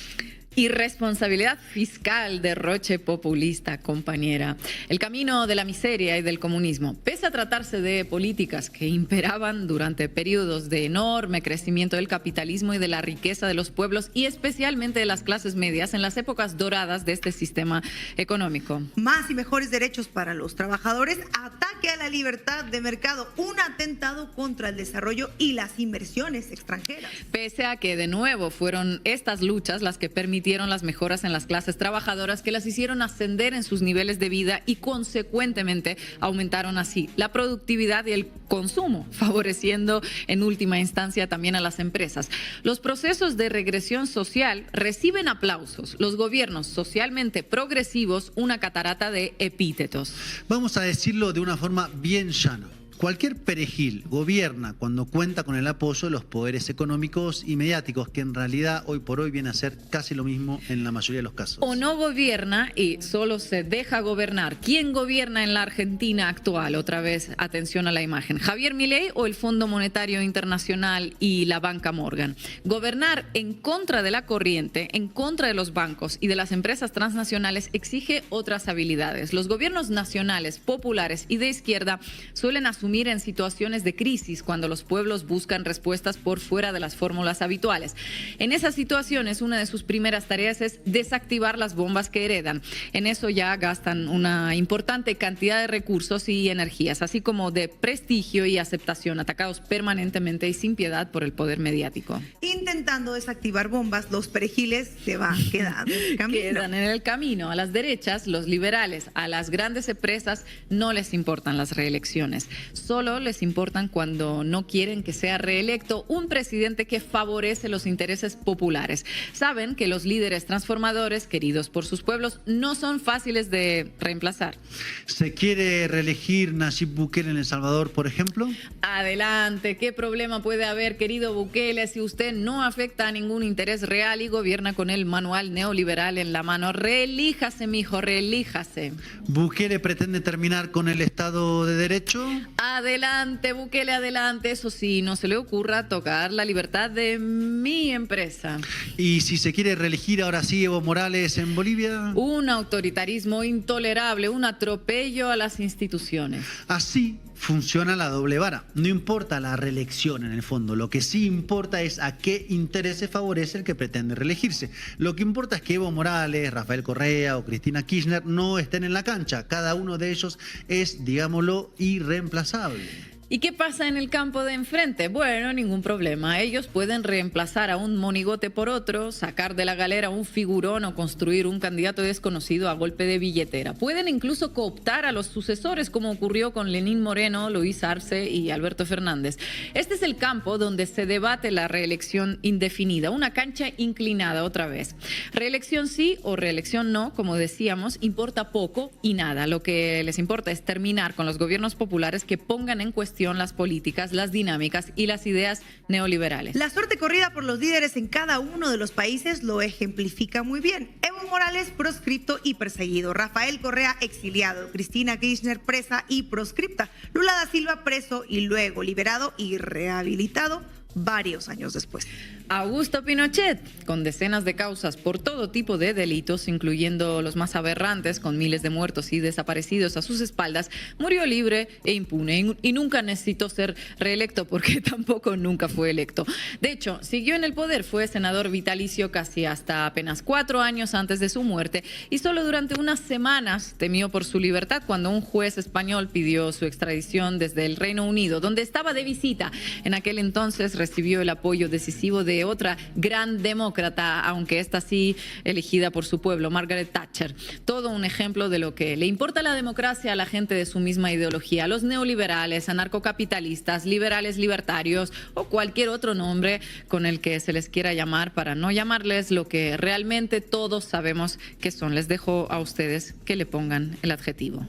Irresponsabilidad fiscal, derroche populista, compañera. El camino de la miseria y del comunismo. Pese a tratarse de políticas que imperaban durante periodos de enorme crecimiento del capitalismo y de la riqueza de los pueblos y especialmente de las clases medias en las épocas doradas de este sistema económico. Más y mejores derechos para los trabajadores, ataque a la libertad de mercado, un atentado contra el desarrollo y las inversiones extranjeras. Pese a que de nuevo fueron estas luchas las que permitieron las mejoras en las clases trabajadoras, que las hicieron ascender en sus niveles de vida y consecuentemente aumentaron así la productividad y el consumo, favoreciendo en última instancia también a las empresas. Los procesos de regresión social reciben aplausos. Los gobiernos socialmente progresivos, una catarata de epítetos. Vamos a decirlo de una forma bien llana. Cualquier perejil gobierna cuando cuenta con el apoyo de los poderes económicos y mediáticos, que en realidad hoy por hoy viene a ser casi lo mismo en la mayoría de los casos. O no gobierna y solo se deja gobernar. ¿Quién gobierna en la Argentina actual? Otra vez, atención a la imagen. ¿Javier Milei o el Fondo Monetario Internacional y la banca Morgan? Gobernar en contra de la corriente, en contra de los bancos y de las empresas transnacionales exige otras habilidades. Los gobiernos nacionales, populares y de izquierda suelen asumir en situaciones de crisis cuando los pueblos buscan respuestas por fuera de las fórmulas habituales. En esas situaciones, una de sus primeras tareas es desactivar las bombas que heredan. En eso ya gastan una importante cantidad de recursos y energías, así como de prestigio y aceptación, atacados permanentemente y sin piedad por el poder mediático. Intentando desactivar bombas, los perejiles se van quedando en el camino. Quedan en el camino. A las derechas, los liberales, a las grandes empresas no les importan las reelecciones. Solo les importan cuando no quieren que sea reelecto un presidente que favorece los intereses populares. Saben que los líderes transformadores, queridos por sus pueblos, no son fáciles de reemplazar. ¿Se quiere reelegir Nayib Bukele en El Salvador, por ejemplo? Adelante. ¿Qué problema puede haber, querido Bukele, si usted no afecta a ningún interés real y gobierna con el manual neoliberal en la mano? Reelíjase, mijo, reelíjase. ¿Bukele pretende terminar con el Estado de Derecho? Adelante, Bukele, adelante. Eso sí, no se le ocurra tocar la libertad de mi empresa. ¿Y si se quiere reelegir ahora sí Evo Morales en Bolivia? Un autoritarismo intolerable, un atropello a las instituciones. Así funciona la doble vara. No importa la reelección en el fondo, lo que sí importa es a qué intereses favorece el que pretende reelegirse. Lo que importa es que Evo Morales, Rafael Correa o Cristina Kirchner no estén en la cancha. Cada uno de ellos es, digámoslo, irreemplazable. ¿Y qué pasa en el campo de enfrente? Bueno, ningún problema. Ellos pueden reemplazar a un monigote por otro, sacar de la galera un figurón o construir un candidato desconocido a golpe de billetera. Pueden incluso cooptar a los sucesores, como ocurrió con Lenín Moreno, Luis Arce y Alberto Fernández. Este es el campo donde se debate la reelección indefinida, una cancha inclinada otra vez. Reelección sí o reelección no, como decíamos, importa poco y nada. Lo que les importa es terminar con los gobiernos populares que pongan en cuestión las políticas, las dinámicas y las ideas neoliberales. La suerte corrida por los líderes en cada uno de los países lo ejemplifica muy bien. Evo Morales proscripto y perseguido, Rafael Correa exiliado, Cristina Kirchner presa y proscripta, Lula da Silva preso y luego liberado y rehabilitado varios años después. Augusto Pinochet, con decenas de causas por todo tipo de delitos, incluyendo los más aberrantes, con miles de muertos y desaparecidos a sus espaldas, murió libre e impune y nunca necesitó ser reelecto porque tampoco nunca fue electo. De hecho, siguió en el poder, fue senador vitalicio casi hasta apenas 4 años antes de su muerte y solo durante unas semanas temió por su libertad cuando un juez español pidió su extradición desde el Reino Unido, donde estaba de visita. En aquel entonces recibió el apoyo decisivo de otra gran demócrata, aunque esta sí elegida por su pueblo, Margaret Thatcher. Todo un ejemplo de lo que le importa la democracia a la gente de su misma ideología, a los neoliberales, anarcocapitalistas, liberales libertarios o cualquier otro nombre con el que se les quiera llamar para no llamarles lo que realmente todos sabemos que son. Les dejo a ustedes que le pongan el adjetivo.